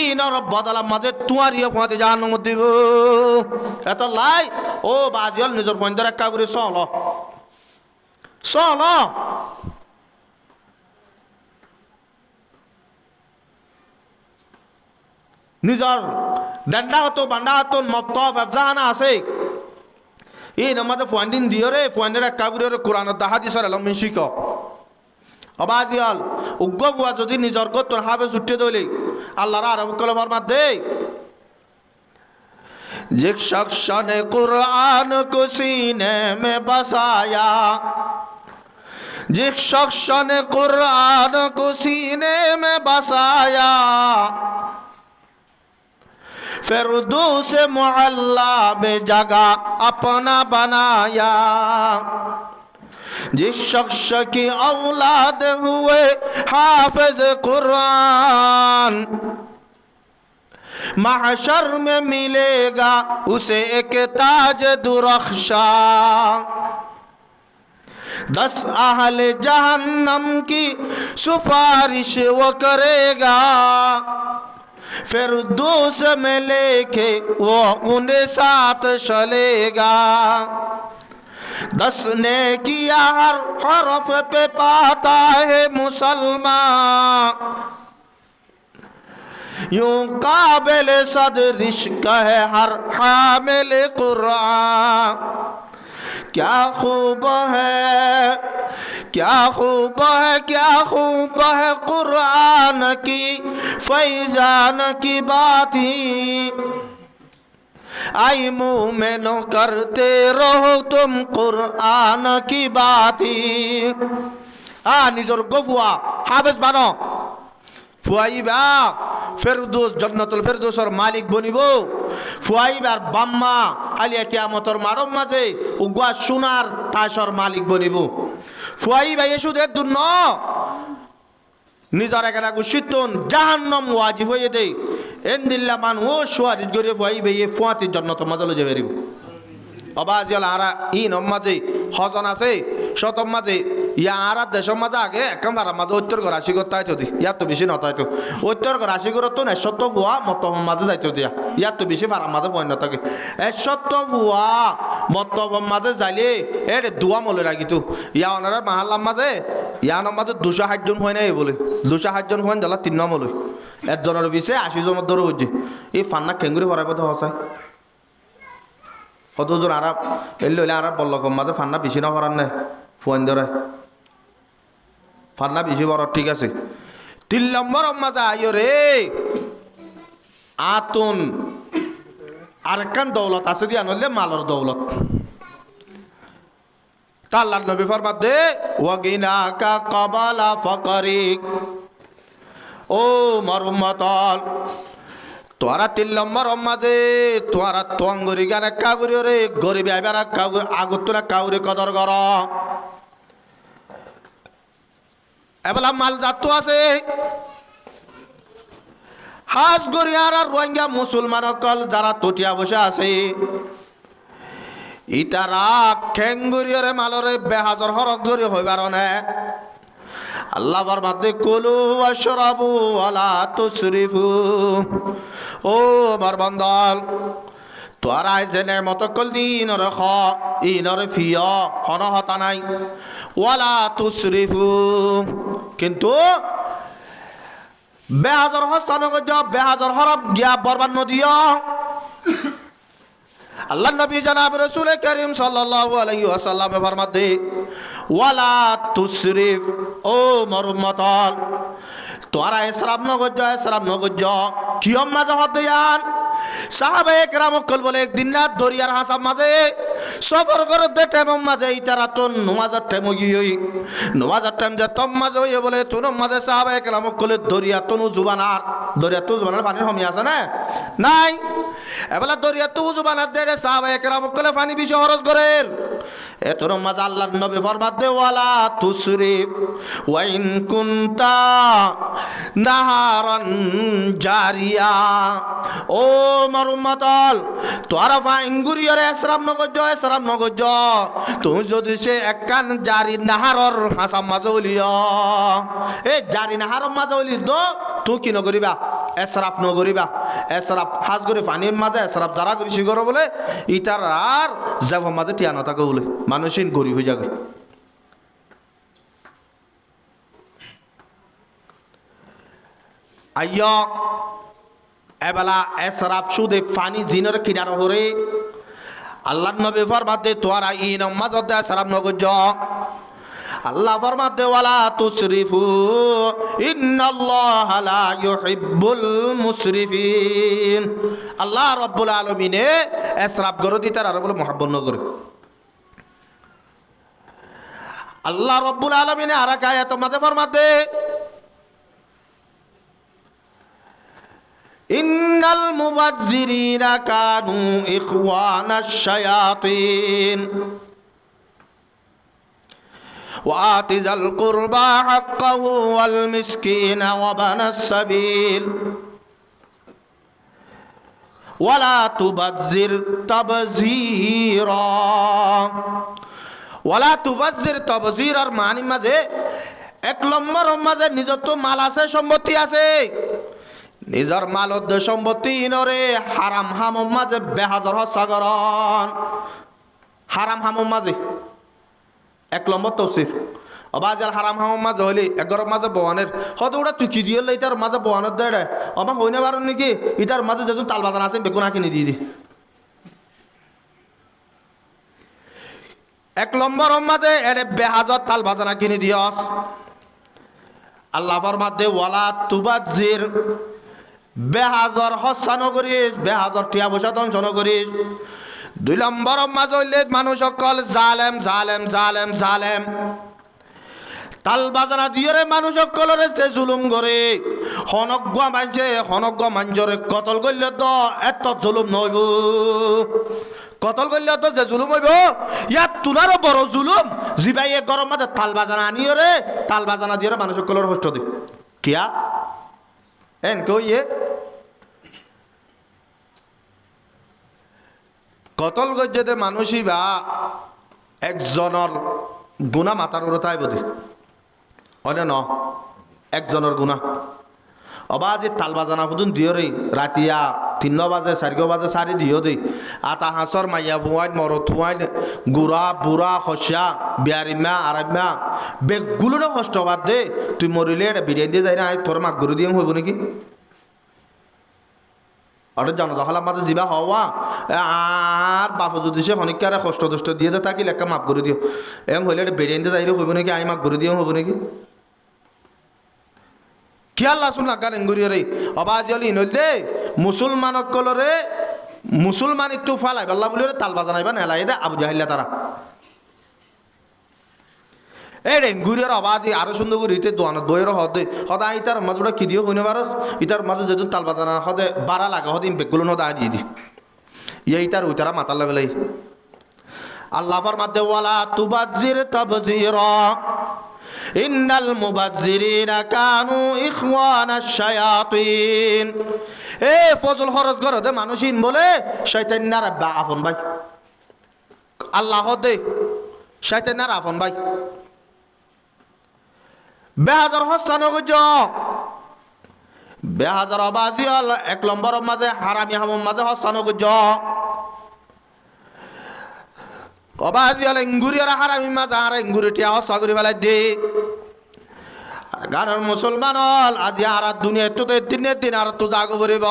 ই নরব্বত আলাম মাঝে তুয়ার ইয়ে ফুয়াতে জাহান্নাম দিব এত লাই ও বাজিয়াল নিজের ফোনদের একটা করে চল চল নিজের ডান্ডা হতো বান্ডা হতো মক্ত ব্যবসাহানা আছে এই নামাজে ফোন দিন দিও রে ফোনের একটা করে কোরআনের দাহা দিছর এলাম শিখ অবাজিয়াল উগ্র বুয়া যদি নিজের তোর হাফে ছুটে দইলে আল্লাহর আরব কলে ফরমাত দে जिस शख्स ने कुरान को सीने में बसाया जिस शख्स ने कुरान को सीने में बसाया फिरदौस मुअल्ला में जगह अपना बनाया जिस शख्स की औलाद हुए हाफिज कुरान महशर में मिलेगा उसे एक ताज दुरख्शा 10 अहल जहन्नम की सिफारिश वो करेगा फिरदौस में लेके वो उन्हें साथ चलेगा 10 ने किया हर हरफ पे पाता है मुसलमान यूं काबिल सदरिश्क है हर हामिल कुरान क्या खूब है क्या खूब है क्या खूब है कुरान की फैजान की बात ही आई मोमिनो करते रहो तुम कुरान की बात ही निजर गफुआ हाफिज बानो ফুয়াইবা ফেরদৌস জান্নাতুল ফেরদৌসের মালিক বনিব ফুয়াইবার বাম্মা আলিয়া কিয়ামতর মারম মাঝে উগা সোনার তাসর মালিক বনিব ফুয়াইবা এসুদের দুন্ন নিজর একানা গুশিতন জাহান্নাম ওয়াজিব হয়ে দেই এন্দিল্লা মান ও সুয়ারিত করে ফুয়াইবা এ ফুয়াতি জান্নাতুল মাঝে যাবে রিব অবাজিয়াল আরা ইন মাঝে হজন আছে শতম মাঝে ইয়া আর দেশের মাঝে আগে একদম ভাড়া মাঝে ঐত্তর ঘর আশি করতে আইতো দি ইয়ার তো বেশি নতাইতো ঐত্তর ঘর আশি করত তো এসত্য ভুয়া মত মাঝে যাইতো দিয়া ইয়ার তো বেশি ভাড়া মাঝে পয়েন্ট থাকে এসত্য ভুয়া মত মাঝে যাইলে এ দুয়া মলে রাখিতো ইয়া ওনারা মাহাল্লার মাঝে ইয়ার মাঝে 260 জন হয় নাই বলে 260 জন হয় জ্বালা 3 নম্বর একজনের পিছিয়ে 80 জনের ধরে হচ্ছে এই ফান্না খেঙ্গুরি ভরাই পথে হসায় কতজন আরব এলে হইলে আরব বলল কম মাঝে ফান্না বেশি না করার নাই ফোন ধরে ফান্না বেশি বড় ঠিক আছে 3 নম্বর মাঝে আইও রে আতুন আরেকখান দৌলত আছে দিয়া নইলে মালর দৌলত তাল্লার নবী ফরমাত দে ওয়াগিনা কা কাবালা ফকরিক ও মরুমতল তোরা 3 নম্বর মাঝে তোরা তোঙ্গরি গানে কাগুরি রে গরিব আইবার কাগুরি আগতরা কাউরি কদর কর এবেলা মাল জাত আছে হাজ গরিয়ার আর রোহিঙ্গা মুসলমান অকল যারা তটিয়া বসে আছে ইতারা খেঙ্গুরিয়রে মালরে বেহাজর হরক জরি হইবার নে আল্লাহ ফরমাতে কুলু ওয়াশরাবু ওয়ালা তুসরিফু। ও আমার বান্দাল, তোরা যে নেমত কল দিনর খ ইনর ফিয় হন হতা নাই, ওয়ালা তুসরিফু, কিন্তু বেহাজর হসান বেহাজর হরব গিয়া বরবাদ নদিও। আল্লাহ নবী জনাব রাসূল করিম সাল্লাল্লাহু আলাইহি ওয়াসাল্লাম ফরমাতে ওয়ালা তুসরিফ। ও মোর উম্মতল, তোরা ইসরাফ নগজ কিয়ম মাঝে হদিয়ান। সাহাবায়ে কেরাম কল বলে একদিন না দরিয়ার হাসাব মাঝে সফর করে দে টাইম মাঝে ইতারা তো নমাজের টাইম গিয়ে নমাজের টাইম যে তম মাঝে হইয়ে বলে তোর মাঝে সাহাবায়ে কেরাম কলে দরিয়া তনু জুবানার দরিয়া তো জুবানার পানি কমি আছে না নাই, এবেলা দরিয়া তো জুবানার দেড়ে সাহাবায়ে কেরাম কলে পানি বেশি খরচ করে। এ তোর মাঝে আল্লাহর নবী ফরমাতে ওয়ালা তুসরিফ ওয়া ইন কুনতা নাহারান জারিয়া। ও আমার উম্মতল, তোরা ফাইঙ্গুরিয়ারে ইসরাফ নগজ তুই যদি সে একখান জারি নাহারর হাসাম মাঝে হলিও, এ জারি নাহারর মাঝে হলি তো তুই কি নকরিবা এসরাফ নকরিবা। এসরাফ হাজ করে পানির মাঝে এসরাফ যারা বেশি করো বলে ইটার আর যাব মাঝে টিয়া নথাকে বলে মানুষই গরিব হয়ে যাবে। আইয় এবেলা এসরাফ সুদে পানি জিনের কিনার হরে আল্লাহ নবী ফরমাতে তোরা ইন মাঝে এসরাফ নগজ। আল্লাহ ফরমাতে ওয়ালা তুসরিফু ইন্নাল্লাহা লা ইউহিব্বুল মুসরিফিন। আল্লাহ রাব্বুল আলামিনে ইসরাফ করে দিতার আর বলে মুহাব্বত ন করে। আল্লাহ রাব্বুল আলামিনে আর এক আয়াত মাঝে ফরমাতে ইন্নাল মুবাজ্জিরিনা কানু ইখওয়ানাশ শায়াতিন وآت ذا القربى حقه والمسكين وابن السبيل ولا تبذر تبذيرا। ওয়ালা তুবাজ্জির তবযিরার মানে মাঝে এক নম্বর মাঝে নিজের তো মাল আছে, সম্পত্তি আছে, নিজের মাল সম্পত্তি নরে হারাম হামম মাঝে বেহাজর হসাগরণ। হারাম হামম মাঝে এক নম্বর তফসির অবাজাল হারাম হামম মাঝে হইলে এগারো মাঝে বহানের হয়তো ওটা তুই কি দিয়ে ইটার মাঝে বহানের দেয় অবাক হইনে পারেন নাকি ইটার মাঝে যেহেতু তাল বাজান আছে বেগুনা কিনে দিয়ে দি। এক নম্বর মাঝে এরে বেহাজত তাল বাজানা কিনে দিয়স। আল্লাহ ফরমাতে ওয়ালা তুবাজ্জির, বেহাজর হস্যা নকরিস, বেহাজর টিয়া পয়সা ধ্বংস নকরিস। দুই নম্বর মাঝে হইলে মানুষ সকল জালেম জালেম জালেম জালেম তাল বাজানা দিয়ে মানুষ সকলের যে জুলুম করে হনজ্ঞ মাঞ্জরে কতল করলে তো এত জুলুম নইব। কতল করলে তো যে জুলুম হইব ইয়াত তুলারও বড় জুলুম জিবাই গরম মাঝে তাল বাজানা আনিও রে তাল বাজানা দিয়ে মানুষ সকলের কষ্ট দি কিয়া এন কইয়ে কতল গজ্জেতে মানুষই বা একজনের গুণা মাতার উরতাই বোধে অনে ন একজনের গুণা অবাজে তাল বাজানা ফুদুন দিও রে রাতিয়া 3 বাজে 4 বাজে সারি দিও দে আতা হাসর মাইয়া বুয়াইন মর থুয়াইন গুড়া বুড়া খসা বিয়ারিমা আরামা বেগুলো না কষ্ট বাদ দে তুই মরিলে এটা বিরিয়ানি দিয়ে যাই না তোর মাক গরু দিয়ে হইব নাকি অর্থাৎ জনজহলার মাঝে যা হওয়া আর বাপ যদি সে অনেককে কষ্ট দষ্ট দিয়ে দে তাকে লেখা মাফ করে দিও এম হইলে এটা বেরিয়ে যাই হইব নাকি আমি মাফ করে দিও হইব নাকি কি আল্লাহ শুনলা গান এঙ্গুরি রে অবাজ হলি নইল দে মুসলমান কলরে মুসলমান একটু ফালাই আল্লাহ বলি তাল বাজানাইবা নেলাই দে আবু জাহিল্লা তারা এই রেঙ্গুরিয়ার আওয়াজ আরো সুন্দর করে ইতে দোয়ানো দইয়ের হদে হদা ইতার মাঝে কি দিও হইনে পারস ইতার মাঝে যেহেতু তাল বাজানা হদে বাড়া লাগে হদে বেগুলো নদা দিয়ে দি ইতার উইতারা মাতার লেবেলাই আল্লাহ ফরমাতে ওয়ালা তুবাজ্জির তাবযীরা ইন্নাল মুবাজ্জিরিনা কানু ইখওয়ানাশ শায়াতিন। এ ফজল খরচ করে দে মানুষিন বলে শয়তান না রাব্বা আপন ভাই আল্লাহ দে শয়তান না আপন ভাই বেহাজার হস্তানো গুজ বেহাজার অবাজিয়াল 1 নম্বর মাঝে হারামি হামুম মাঝে হস্তানো গুজ অবাজিয়াল ইঙ্গুরিয়ার হারামি মাঝে আর ইঙ্গুরিটিয়া হস্তা করে ফেলাই দে গানের মুসলমান হল আজি আর দুনিয়া তো দিনের দিন আর তো জাগো করিব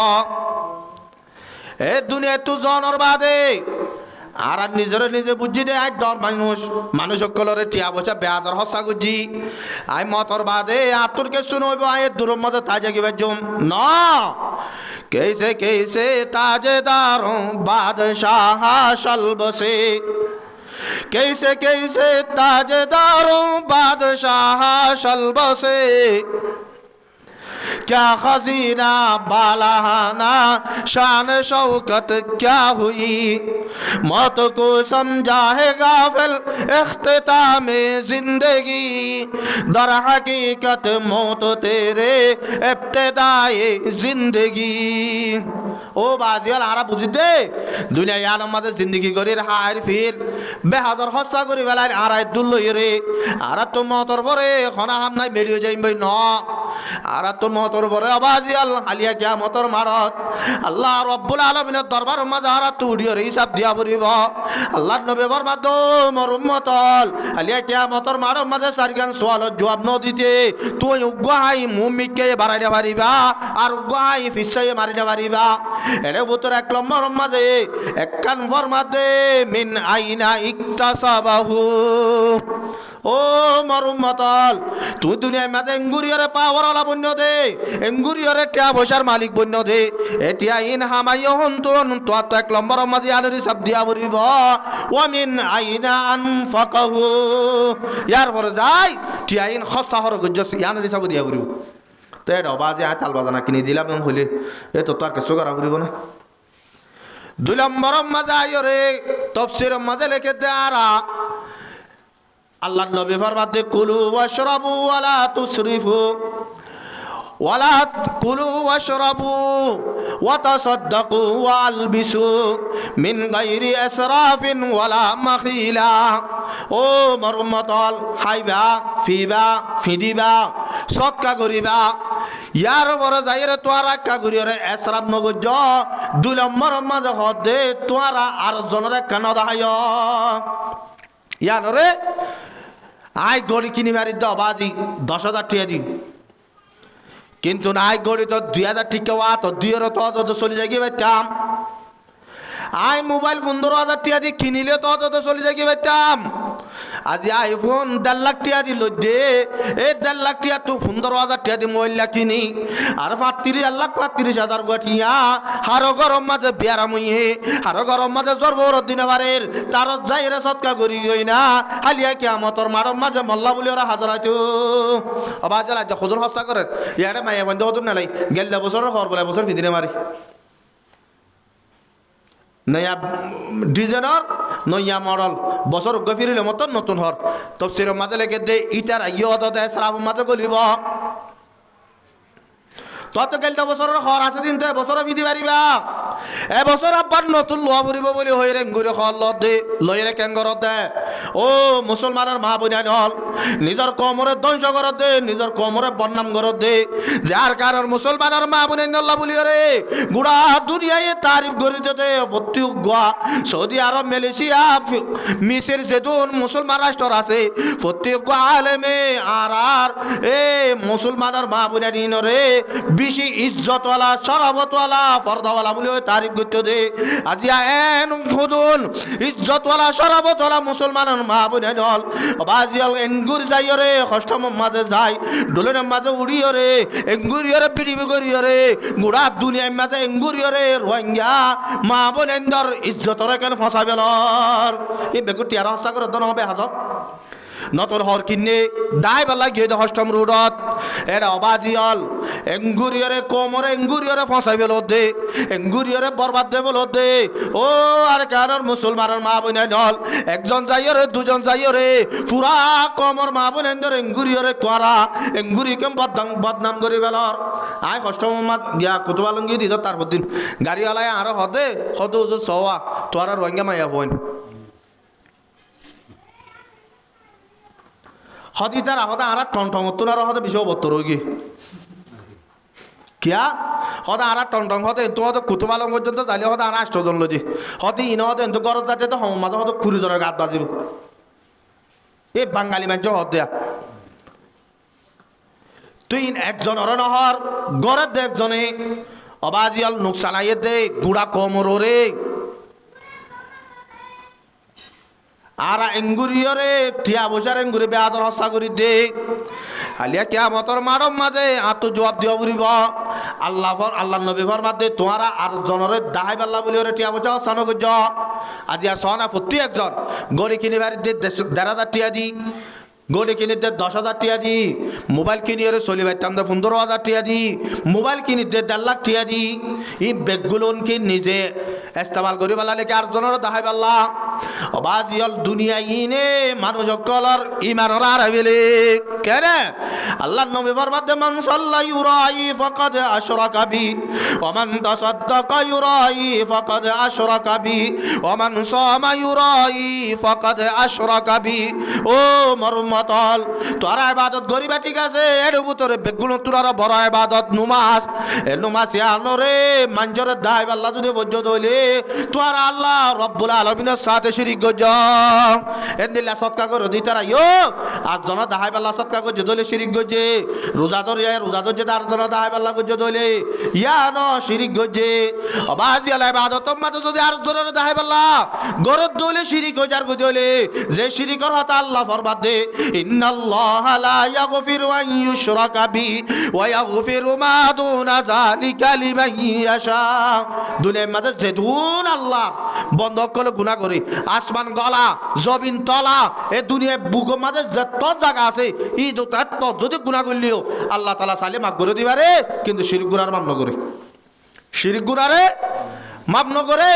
এ দুনিয়া তো জনর বাদে আর নিজরে নিজে বুঝি দে আই ডর মানুষ সকলরে টিয়া বসে বেহাজার হসা গুজি আই মতর বাদে আতুরকে শুনইব আই দূর মধ্যে তাজে গিবে জুম ন कैसे कैसे ताजेदारों बादशाह शल्ब से कैसे कैसे ताजेदारों बादशाह शल्ब से क्या खजीना बालाहाना शान शौकत क्या हुई मौत को समझा है गाफिल इख्तिताम जिंदगी दर हकीकत मौत तेरे इब्तिदाए जिंदगी ও বাজিয়াল আরা বুঝি দে দুনিয়া আলম মাঝে জিন্দগি করি হার ফির বেহাজার হসা করি বেলায় আড়াই দুল রে আরা তো মতর পরে খনা হাম নাই বেরিয়ে যাইম ন আরা তো মতর পরে বাজিয়াল আলিয়া কিয়া মতর মারত আল্লাহ রব্বুল আলামিনের দরবার মাঝে আরা তো উড়িয়ে রে হিসাব দিয়া পড়িব আল্লাহর নবী ফরমাত মোর উম্মতল আলিয়া কিয়া মতর মারত মাঝে সারিগান সওয়ালত জবাব ন দিতে তুই উগ্গাই মুমিকে বাড়াইতে পারিবা আর উগ্গাই ফিসাই মারিতে পারিবা এরে বুতর 1 নম্বর মাঝে একখান ফরমাতে মিন আইনা ইকতাসাবাহু ও মোর উম্মতল তুই দুনিয়ার মাঝে এঙ্গুরিয়রে পাওয়ার ওলা বন্য দে এঙ্গুরিয়রে টিয়া বসার মালিক বন্য দে এটিয়া ইন হামাইয় হন্তন তো 1 নম্বর মাঝে আলরি সব দিয়া বরিব ওয়া মিন আইনা আনফাকাহু ইয়ার পরে যাই টিয়া ইন খসা হর গজ্জস ইয়ানরি সব দিয়া বরিব তো এটা বাজে আয় তাল বাজানা কিনে দিলাম হলে এ তো আর কিছু করা করিব না 2 নম্বর মাঝে আয়রে তাফসীর মাঝে লিখে দেয়ারা আল্লাহর নবী ফরমাতে কুলু ওয়াশরাবু ওয়ালা তুসরিফু ওয়ালা কুলু ওয়াশরাবু ওয়া তাসাদ্দাকু ওয়ালবিসু মিন গায়রি ইসরাফিন ওয়ালা মাখিলা ও মোর উম্মতল খাইবা ফিবা ফিদিবা সদকা করিবা ইয়ার বড় যাইরে তোরা কা করিরে ইসরাফ নগজ 2 নম্বর মাঝে হদে তোরা আর জনরে কেন দাহায় ইয়ানরে আই গড়ি কিনি মারি দাও বাজি 10,000 টাকা দি কিন্তু নাই গড়ি তো 2,000 টাকা ওয়া তো 2 তো চলে যাই বাইতাম আই মোবাইল 15,000 টাকা দি কিনিলে তো চলে যাই বাইতাম আজি আইফোন 1.5 লাখ টাকা দি লইদে এই 1.5 লাখ টাকা তো 15,000 টাকা দি মোবাইল কিনি আর 35,000 গঠিয়া হার গরম মাঝে বিয়ারাম হইয়ে হার গরম মাঝে জরবর দিনে পারের তার যাইরে সৎকা করি গই না হালিয়া কিয়ামতর মারম মাঝে মল্লা বলি ওরা হাজার হয়তো আবার জ্বালা যা খুদুর হস্তা করেন ইয়ারে মাইয়া বন্ধ হতুন নালাই গেল বছর হর বলে বছর ভিদিনে মারি নয়া ডিজাইনার নয়া মডেল বছর গফিরিলে মতন নতুন হর তফসির মাঝে লেগে দে ইটার ইয়ত দে সারাব মাঝে গলিব তত গেল বছরের হর আছে দিন তো বছর বিধি পারিবা এবছর আব্বার নতুন লোয়া ফুরিব বলে হয়ে রেঙ্গুরে হল দে লইরে কেঙ্গর দে ও মুসলমানের মা বোনাই হল নিজের কমরে ধ্বংস কর দে নিজের কমরে বদনাম কর দে যার কারণ মুসলমানের মা বোনাই নল্লা বলি রে গুড়া দুনিয়ায় তারিফ করে দে ভর্তি গোয়া সৌদি আরব মালয়েশিয়া মিসর যেদুন মুসলমান রাষ্ট্র আছে প্রত্যেক আলেমে আর এ মুসলমানের মা বোনাই রে বেশি ইজ্জতওয়ালা শরাফতওয়ালা পর্দাওয়ালা বলে তারিফ করতে দে আজিয়া এন খুদুন ইজ্জতওয়ালা শরাফতওয়ালা মুসলমানের মা বোনের দল বাজিয়াল এঙ্গুর যাইরে কষ্টম মাঝে যায় ডোলের মাঝে উড়িয়রে এঙ্গুরিয়রে পৃথিবী করিয়রে গুড়া দুনিয়ার মাঝে এঙ্গুরিয়রে রোহিঙ্গা মা বোনেন্দর ইজ্জতরে কেন ফসাবেলর এই বেগুটি আর হস্তা করে দন হবে হাজব নতুন হর কিনে দায় বেলা গিয়ে দে হষ্টম রুডত এরা অবাজিয়াল এঙ্গুরিয়রে কোমরে এঙ্গুরিয়রে ফসাই বেল দে এঙ্গুরিয়রে বরবাদ দে বল দে ও আর কারণ মুসলমানের মা বোনে দল একজন যাইরে দুজন যাইরে পুরা কোমর মা বোনেন্দর এঙ্গুরিয়রে করা এঙ্গুরি কেম বদনাম করি বেলর আয় হষ্টম মাত গিয়া কুতুবালঙ্গি দিত তারপর দিন গাড়িওয়ালায় আরো হদে হদ সওয়া তোরা রোহিঙ্গা মাইয়া বোন হদি তারা হদা আর টন টং তোর হদে বিষয় বত্তর কি কিয়া হদা আর টন টং হতে তো হদে কুতুবালং পর্যন্ত যাইলে হদা আর 8 জন লজি হদি ইন হদে তো গরজ যাতে তো হমাদ হদে 20 জনের গাত বাজিব এই বাঙালি মানুষ হদ দেয়া তুই একজন অরনহর গড়ের দে একজনে অবাজিয়াল নুকসানাইয়ে দে গুড়া কমরে আর এঙ্গুরিয়রে টিয়া বসার এঙ্গুরি বেআদর হসা করি দে আলিয়া কিয়ামতর মারম মাঝে আতো জবাব দিও বুড়িব আল্লাহ নবী ফরমাত দে তোমারা আর জনরে দাহাই পাল্লা বলি ওরে টিয়া বসা হসানো করছ আজি আর সনা প্রতি একজন গড়ি কিনে বাড়ি দে 1,500 টিয়া দি গড়ি কিনে দে 10,000 টিয়া দি মোবাইল কিনে ওরে চলি বাইতাম দে 15,000 টিয়া দি মোবাইল কিনে দে 1.5 লাখ টিয়া দি এই বেগগুলোন কি নিজে ইস্তেমাল করি পালালে কি আর জনের দাহাই পাল্লা অবাজিয়াল দুনিয়া ইনে মানুষ সকলের ইমানর আর হইলে কেন আল্লাহ নবী ফরমাতে মান সাল্লা ইউরাই ফাকাদ আশরাকা বি ওয়া মান তাসাদ্দাকা ইউরাই ফাকাদ আশরাকা বি ওয়া মান সামা ইউরাই ফাকাদ আশরাকা বি ও মরমতল তোরা ইবাদত করিবা ঠিক আছে এর ভিতরে বেগুন তোরা বড় ইবাদত নামাজ এ নামাজ আনরে মানজরে দাই আল্লাহ যদি বজ্জত হইলে তোরা আল্লাহ রব্বুল আলামিনের সাথে শিরিক গজ এন্দিলা সৎকা করে দিতারা ইয়ো আর জন দাহাই পাল্লা সৎকা গজ দলে শিরিক গজে রোজাদর যে তার জন দাহাই পাল্লা গজ দলে ইয়া ন শিরিক গজে অবাজি আলাই ইবাদত মাঝে যদি আর জনের দাহাই পাল্লা গরদ দলে শিরিক গজার গজলে যে শিরিকর হতা আল্লাহ ফরমাত দে ইন্নাল্লাহা লা ইয়াগফিরু আন ইউশরাকা বি ওয়া ইয়াগফিরু মা দুনা যালিকা লিমান ইয়াশা দুনিয়ার মাঝে যেদুন আল্লাহ বন্ধ করলে গুনাহ করে আসমান গলা জমিন তলা এ দুনিয়ায় বুকের মাঝে যত জায়গা আছে এই যত যদি গুনাহ করলিও আল্লাহ তাআলা চাইলে মাফ করে দিবারে কিন্তু শিরক গুনার মাফ নকরে শিরক গুনারে মাফ নকরে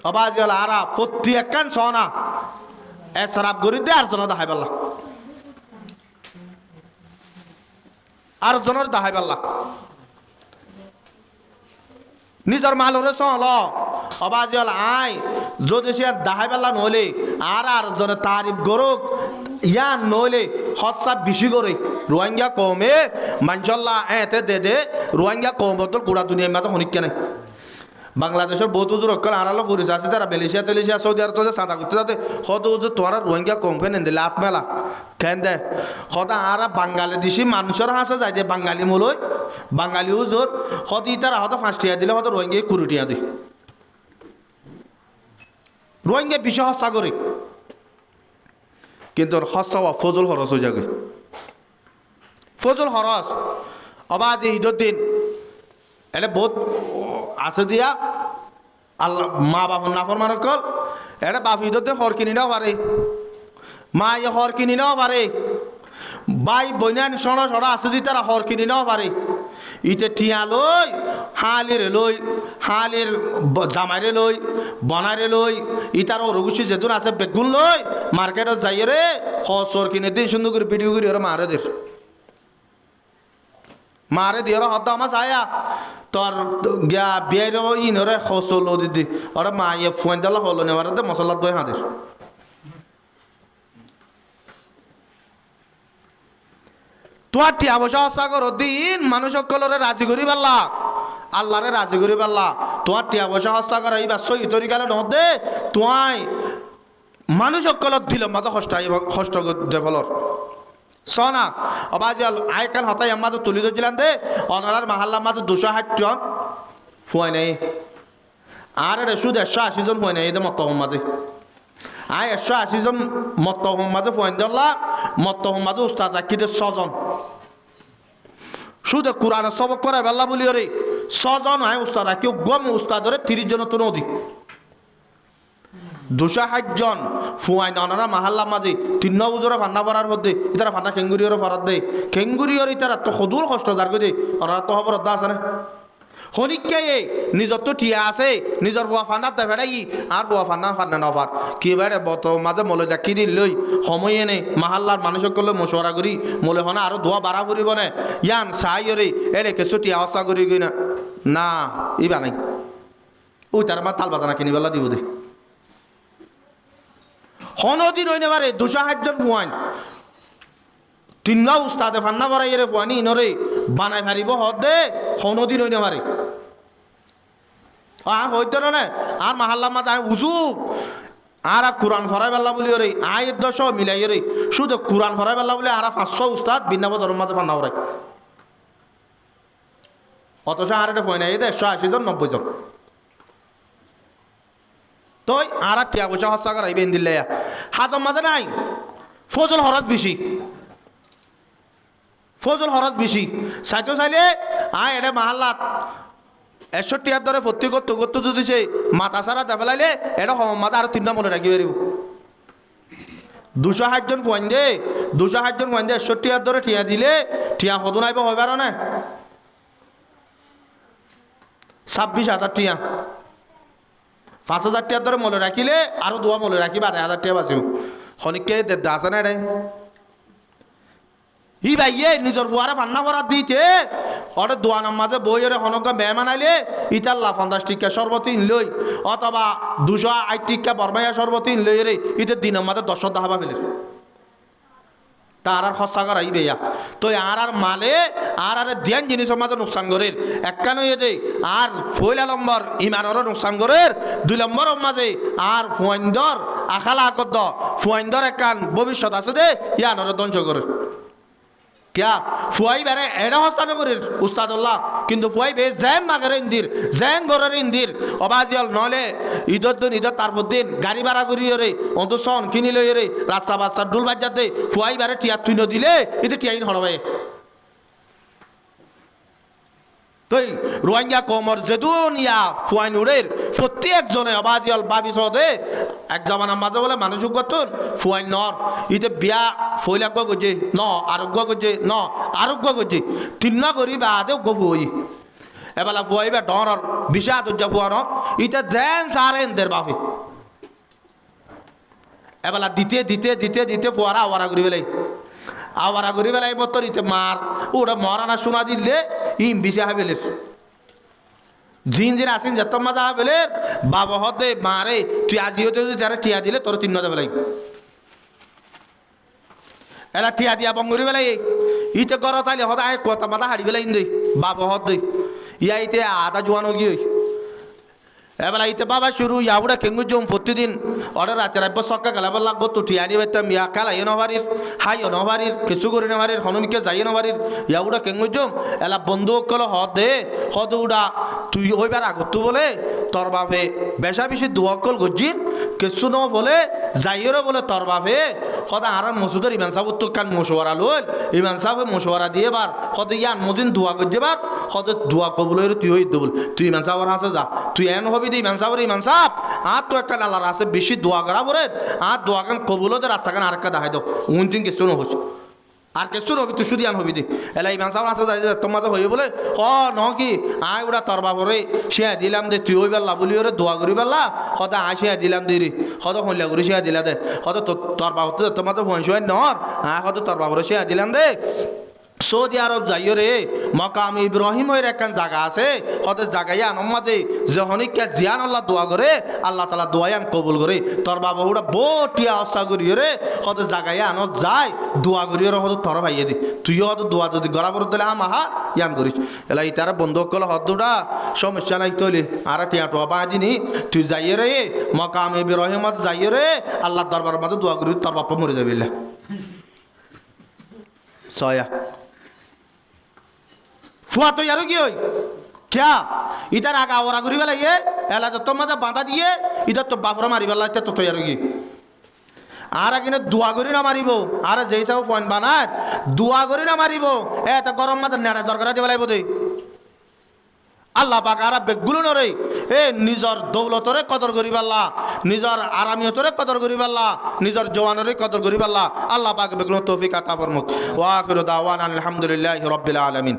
আবাজ আরা প্রতি একখান সোনা এসরাব করে দে আর জন দাহাই পাল্লা আর জনের দাহাই পাল্লা নিজের মালরে চল অবাজল আই যদি সে দাহাই পাল্লা নহলে আর জনে তারিফ গরুক ইয়া নহলে হসা বেশি করে রোহিঙ্গা কমে মানসল্লা এতে দে রোহিঙ্গা কম বদল গোড়া দুনিয়ার মাঝে হনিকা নাই বাংলাদেশের বহুত উজুর অক্কল আড়ালো পরিচয় আছে তারা মালয়েশিয়া তেলেশিয়া সৌদি আরব সাদা করতে যাতে হত উজুর তোমার রোহিঙ্গা কম ফেন দিলে আত মেলা কেন দে হতা আর বাঙালি দিছি মানুষের হাসে যায় যে বাঙালি মূলই বাঙালি উজুর হতি তারা হয়তো 5 টিয়া দিলে হয়তো রোহিঙ্গা 20 টিয়া দিই রোহিঙ্গা বিষয় হস্তা করে কিন্তু হস্তা ফজল খরচ হয়ে যাবে ফজল খরচ অবাজ ঈদের দিন এটা বহুত আছে দিয়া আল্লাহ মা বাপর নাফরমান কল এটা বাপ ঈদতে হর কিনি নাও পারে মা ইয়ে হর কিনি নাও পারে বাই বইনান সড়া সড়া আছে দি তারা হর কিনি নাও পারে ইতে টিয়া লই হালির জামাইরে লই বনারে লই ইতার রঘুষি যেতুন আছে বেগুন লই মার্কেটত যাই রে হসর কিনে দিই সুন্দর করে ভিডিও করি ওরা মারে দিয়ে হতো আমার ছায়া তোর গিয়া বিয়ের ইনরে হসল দিদি ওরা মা ইয়ে ফুয়েন দিলা হলো নেওয়ার মশলা দই হাঁদের তোমার টিয়া বসা আশা করো দিন মানুষ সকলরে রাজি করি পারলা আল্লাহরে রাজি করি পারলা তোমার টিয়া বসা আশা করা এইবার সই তরি গেলে নদে তোমায় মানুষ সকলত দিল মাঝে হষ্ট দে ফলর সনা অবাজল আইকাল হতাই আমার তো তুলি দিলাম দে অনার মাহাল্লা মাঝে 260 জন ফুয়াই নেই আর রে শুধু 180 জন ফুয়াই নেই এই মত মাঝে আয় 180 জন মত মাঝে ফুয়াই দিল্লা মত মাঝে উস্তাদ রাখিতে 6 জন শুধু কোরআনে সবক করে বেল্লা বলি রে 6 জন হয় উস্তাদ রাখি গম উস্তাদরে 30 জন তো নদী 260 জন ফুয়াই ননারা মাহাল্লা মাঝে 3 বছরে ফান্না পড়ার মধ্যে ইতারা ফান্না খেঙ্গুরিয়র ফরাত দেয় খেঙ্গুরিয়র ইতারা তো সদূর কষ্ট যার গদে ওরা তো খবর আছে না হনিকে নিজর তো টিয়া আছে নিজর বুয়া ফান্নার দে ফেরাই আর বুয়া ফান্না নফার কি বাইরে বত মাঝে মলে জাকি দিল লই সময় এনে মাহাল্লার মানুষক করলে মশওয়ারা করি মলে হনা আরো ধোয়া বাড়া ফুরিব নে ইয়ান সাইরে এলে কেসু টিয়া অবস্থা করি গই না ইবা নাই ওই তার মা তাল বাজানা কিনি বেলা দিব দে হনদিন হইনে পারে 260 জন ফুয়াইন তিনগাও উস্তাদে ফান্না বাড়াই রে ফুয়ানি ইনরে বানাই ফারিব হদে হনদিন হইনে পারে হইতো না আর মাহাল্লা মাঝে উজু আর কোরআন ফরাই পাল্লা বলি রে আয়ের দশ মিলাই রে শুধু কোরআন ফরাই পাল্লা বলে আর 500 উস্তাদ বিনা বছরের মাঝে ফান্না বাড়াই অথচ আর এটা ফয় নাই 180 জন 90 জন তো আর টিয়া পয়সা হস্তা করাইবেন দিলে হাজম মাঝে নাই ফজল হরত বেশি ফজল হরত বেশি চাইতো চাইলে এটা মাহাল্লাত 61 ধরে ভর্তি করতে করতে যদি সে মাথা সারা দেখালাইলে এটা মাথা আর 3টা মনে রাখি পারিব 260 জন ফুয়াইন দে 260 জন ফুয়াইন দে 61 ধরে টিয়া দিলে টিয়া হতো নাইব হয় পারো না 26,000 টিয়া 5,000 টিয়া ধরে মনে রাখিলে আরো 2 মনে রাখি 12,000 টিয়া বাঁচিব খনিককে দেড় আছে না রে ই ভাইয়ে নিজের ফুয়ারে ফান্না করার দিতে হঠাৎ দোয়ানার মাঝে বইয়ের হনকা মেহমান আইলে ইতাল্লা 50 টিকা সর্বতিন লই অথবা 208 টিকা বরমাইয়া সর্বতিন লই রে ইতে দিনের মাঝে 10 দাহাবা ফেলে তার আর খরচা করাই বেয়া তো আর মালে আর ধ্যান জিনিসের মাঝে নোকসান করের একখান হয়ে দেয় আর ফয়লা নম্বর ইমানেরও নোকসান করের 2 নম্বরের মাঝে আর ফুয়াইন্দর আখালা আকদ ফুয়াইন্দর একখান ভবিষ্যৎ আছে দে ইয়ানর ধ্বংস করে क्या ফুয়াই বেড়ে এটা হস্তান করির উস্তাদুল্লাহ কিন্তু ফুয়াই বে জ্যাম মাগের ইন্দির জ্যাম গরের ইন্দির অবাজিয়াল নলে ঈদর দিন ঈদর তারপর দিন গাড়ি ভাড়া করিয়ে রে অন্তঃসন কিনি লই রে রাস্তা বাস্তা ডুল বাজাতে ফুয়াই বেড়ে টিয়া তুই দিলে এটা টিয়াইন হড়বে তুই রোহিঙ্গা কোমর যেদুন ইয়া ফুয়াইন উড়ের প্রত্যেকজনে অবাজিয়াল বাবি সদে এক জামানার মাঝে বলে মানুষ করতুন ফুয়াইন নর ইতে বিয়া ফইলাগ্য করছে ন আরোগ্য করছে ন আরোগ্য করছে তিন্না করি বা আদে গফুই এবেলা ফুয়াইবে ডর বিষা তুজা ফুয়ান ইতে জেন সারেন দের বাপে এবেলা দিতে দিতে দিতে দিতে ফুয়ারা আওয়ারা করি বেলাই আওয়ারা করি বেলাই বতর ইতে মার ওটা মরানা শোনা দিলে ইম বিষা হাবেলের জিন জিন আসেন যত মজা হাবেলের বাবা হতে মারে তুই আজি হতে যদি যারা টিয়া দিলে তোর 3 দেবে বেলাই এলা টিয়া দিয়া বঙ্গুরি বেলাই ইতে গর তাইলে হদায় কথা মাথা হাড়ি বেলাই ইন্দে বাবা হতে ইয়া ইতে আদা জোয়ানো গিয়ে এবেলা ইতে বাবা শুরু ইয়াবুড়া কেঙ্গু জম প্রতিদিন অর্ডার রাতে রাব্য সক্কা গেলাবার লাগবো তো টিয়ানি বাইতাম ইয়া কালাইও নবারির হাইও নবারির কিছু করে নবারির হনুমিকে যাইও নবারির ইয়াবুড়া কেঙ্গু জম এলা বন্ধু কল হদ দে হদ উড়া তুই ওইবার আগত বলে তোর বাপে বেশা বেশি দুয়াকল গজ্জির কিছু ন বলে যাইও বলে তোর বাপে হদা আর মসুদের ইমান সাহেব তো কান মশওয়ারা লইল ইমান সাহেব মশওয়ারা দিয়ে বার হদ ইয়ান মদিন দোয়া গজ্জে বার হদ দোয়া কবুল তুই হই দবল তুই ইমান সাহেবের হাসে যা তুই এন হবি ইমান সাহেব আর তো একটা আল্লাহর আছে বেশি দোয়া করা পরে আর দোয়া কান কবুল হতে রাস্তাখান আর একটা দেখাই দাও উনদিন কিছু নহস আর কিছু নহবি তুই শুধু আন হবি দি এলা ইমান সাহেব আছে যাই তোমার তো হয়ে বলে ন কি আয় ওরা তোর বাবরে শিয়া দিলাম দে তুই ওই বেলা বলি ওরে দোয়া করি বেলা হতে আয় শিয়া দিলাম দে রে হতে হইলা করে শিয়া দিলা দে হতে তোর বাবর তোমার তো ফোন শুয়াই নর হতে তোর বাবরে শিয়া দিলাম দে সৌদি আরব যাইও রে মকাম ইব্রাহিমের একখান জায়গা আছে হতে জায়গায় আনমাদে যখনইকা জিয়ান আল্লাহ দোয়া করে আল্লাহ তালা দোয়ায়ান কবুল করে তোর বাবা ওরা বটিয়া আশা করিও রে হতে জায়গায় আনত যায় দোয়া করিও রে হতে তোর ভাইয়ে দি তুইও হয়তো দোয়া যদি গড়া করে দিলে আমাহা ইয়ান করিস এলা ইতারা বন্ধু করলে হতটা সমস্যা নাই তৈলি আর টিয়া টোয়া বাঁধিনি তুই যাইয়ে রে মকাম ইব্রাহিমত যাইয়ে রে আল্লাহ দরবার মাঝে দোয়া করি তোর বাপ্পা মরে যাবে সয়া ফুয়া তো ইয়ারও কি হই ক্যা ইটার আগা ওরা ঘুরি বেলাইয়ে এলা যত মাঝে বাঁধা দিয়ে ইটার তো বাপরা মারি বেলা তো তৈয়ার কি আর কিনে দোয়া করি না মারিব আর যেই সব পয়েন্ট বানায় দোয়া করি না মারিব এত গরম মাঝে নেড়া দরকার দিয়ে বেলাইব দেই আল্লাহ পাক আর বেগুলো নরে নিজর দৌলতরে কদর করি পাল্লা নিজর আরামিয়তরে কদর করি পাল্লা নিজর জওয়ানরে কদর করি পাল্লা আল্লাহ পাক বেগুলো তৌফিক আতা ফরমুক ওয়া আখিরু দাওয়ানা আলহামদুলিল্লাহি রাব্বিল আলামিন।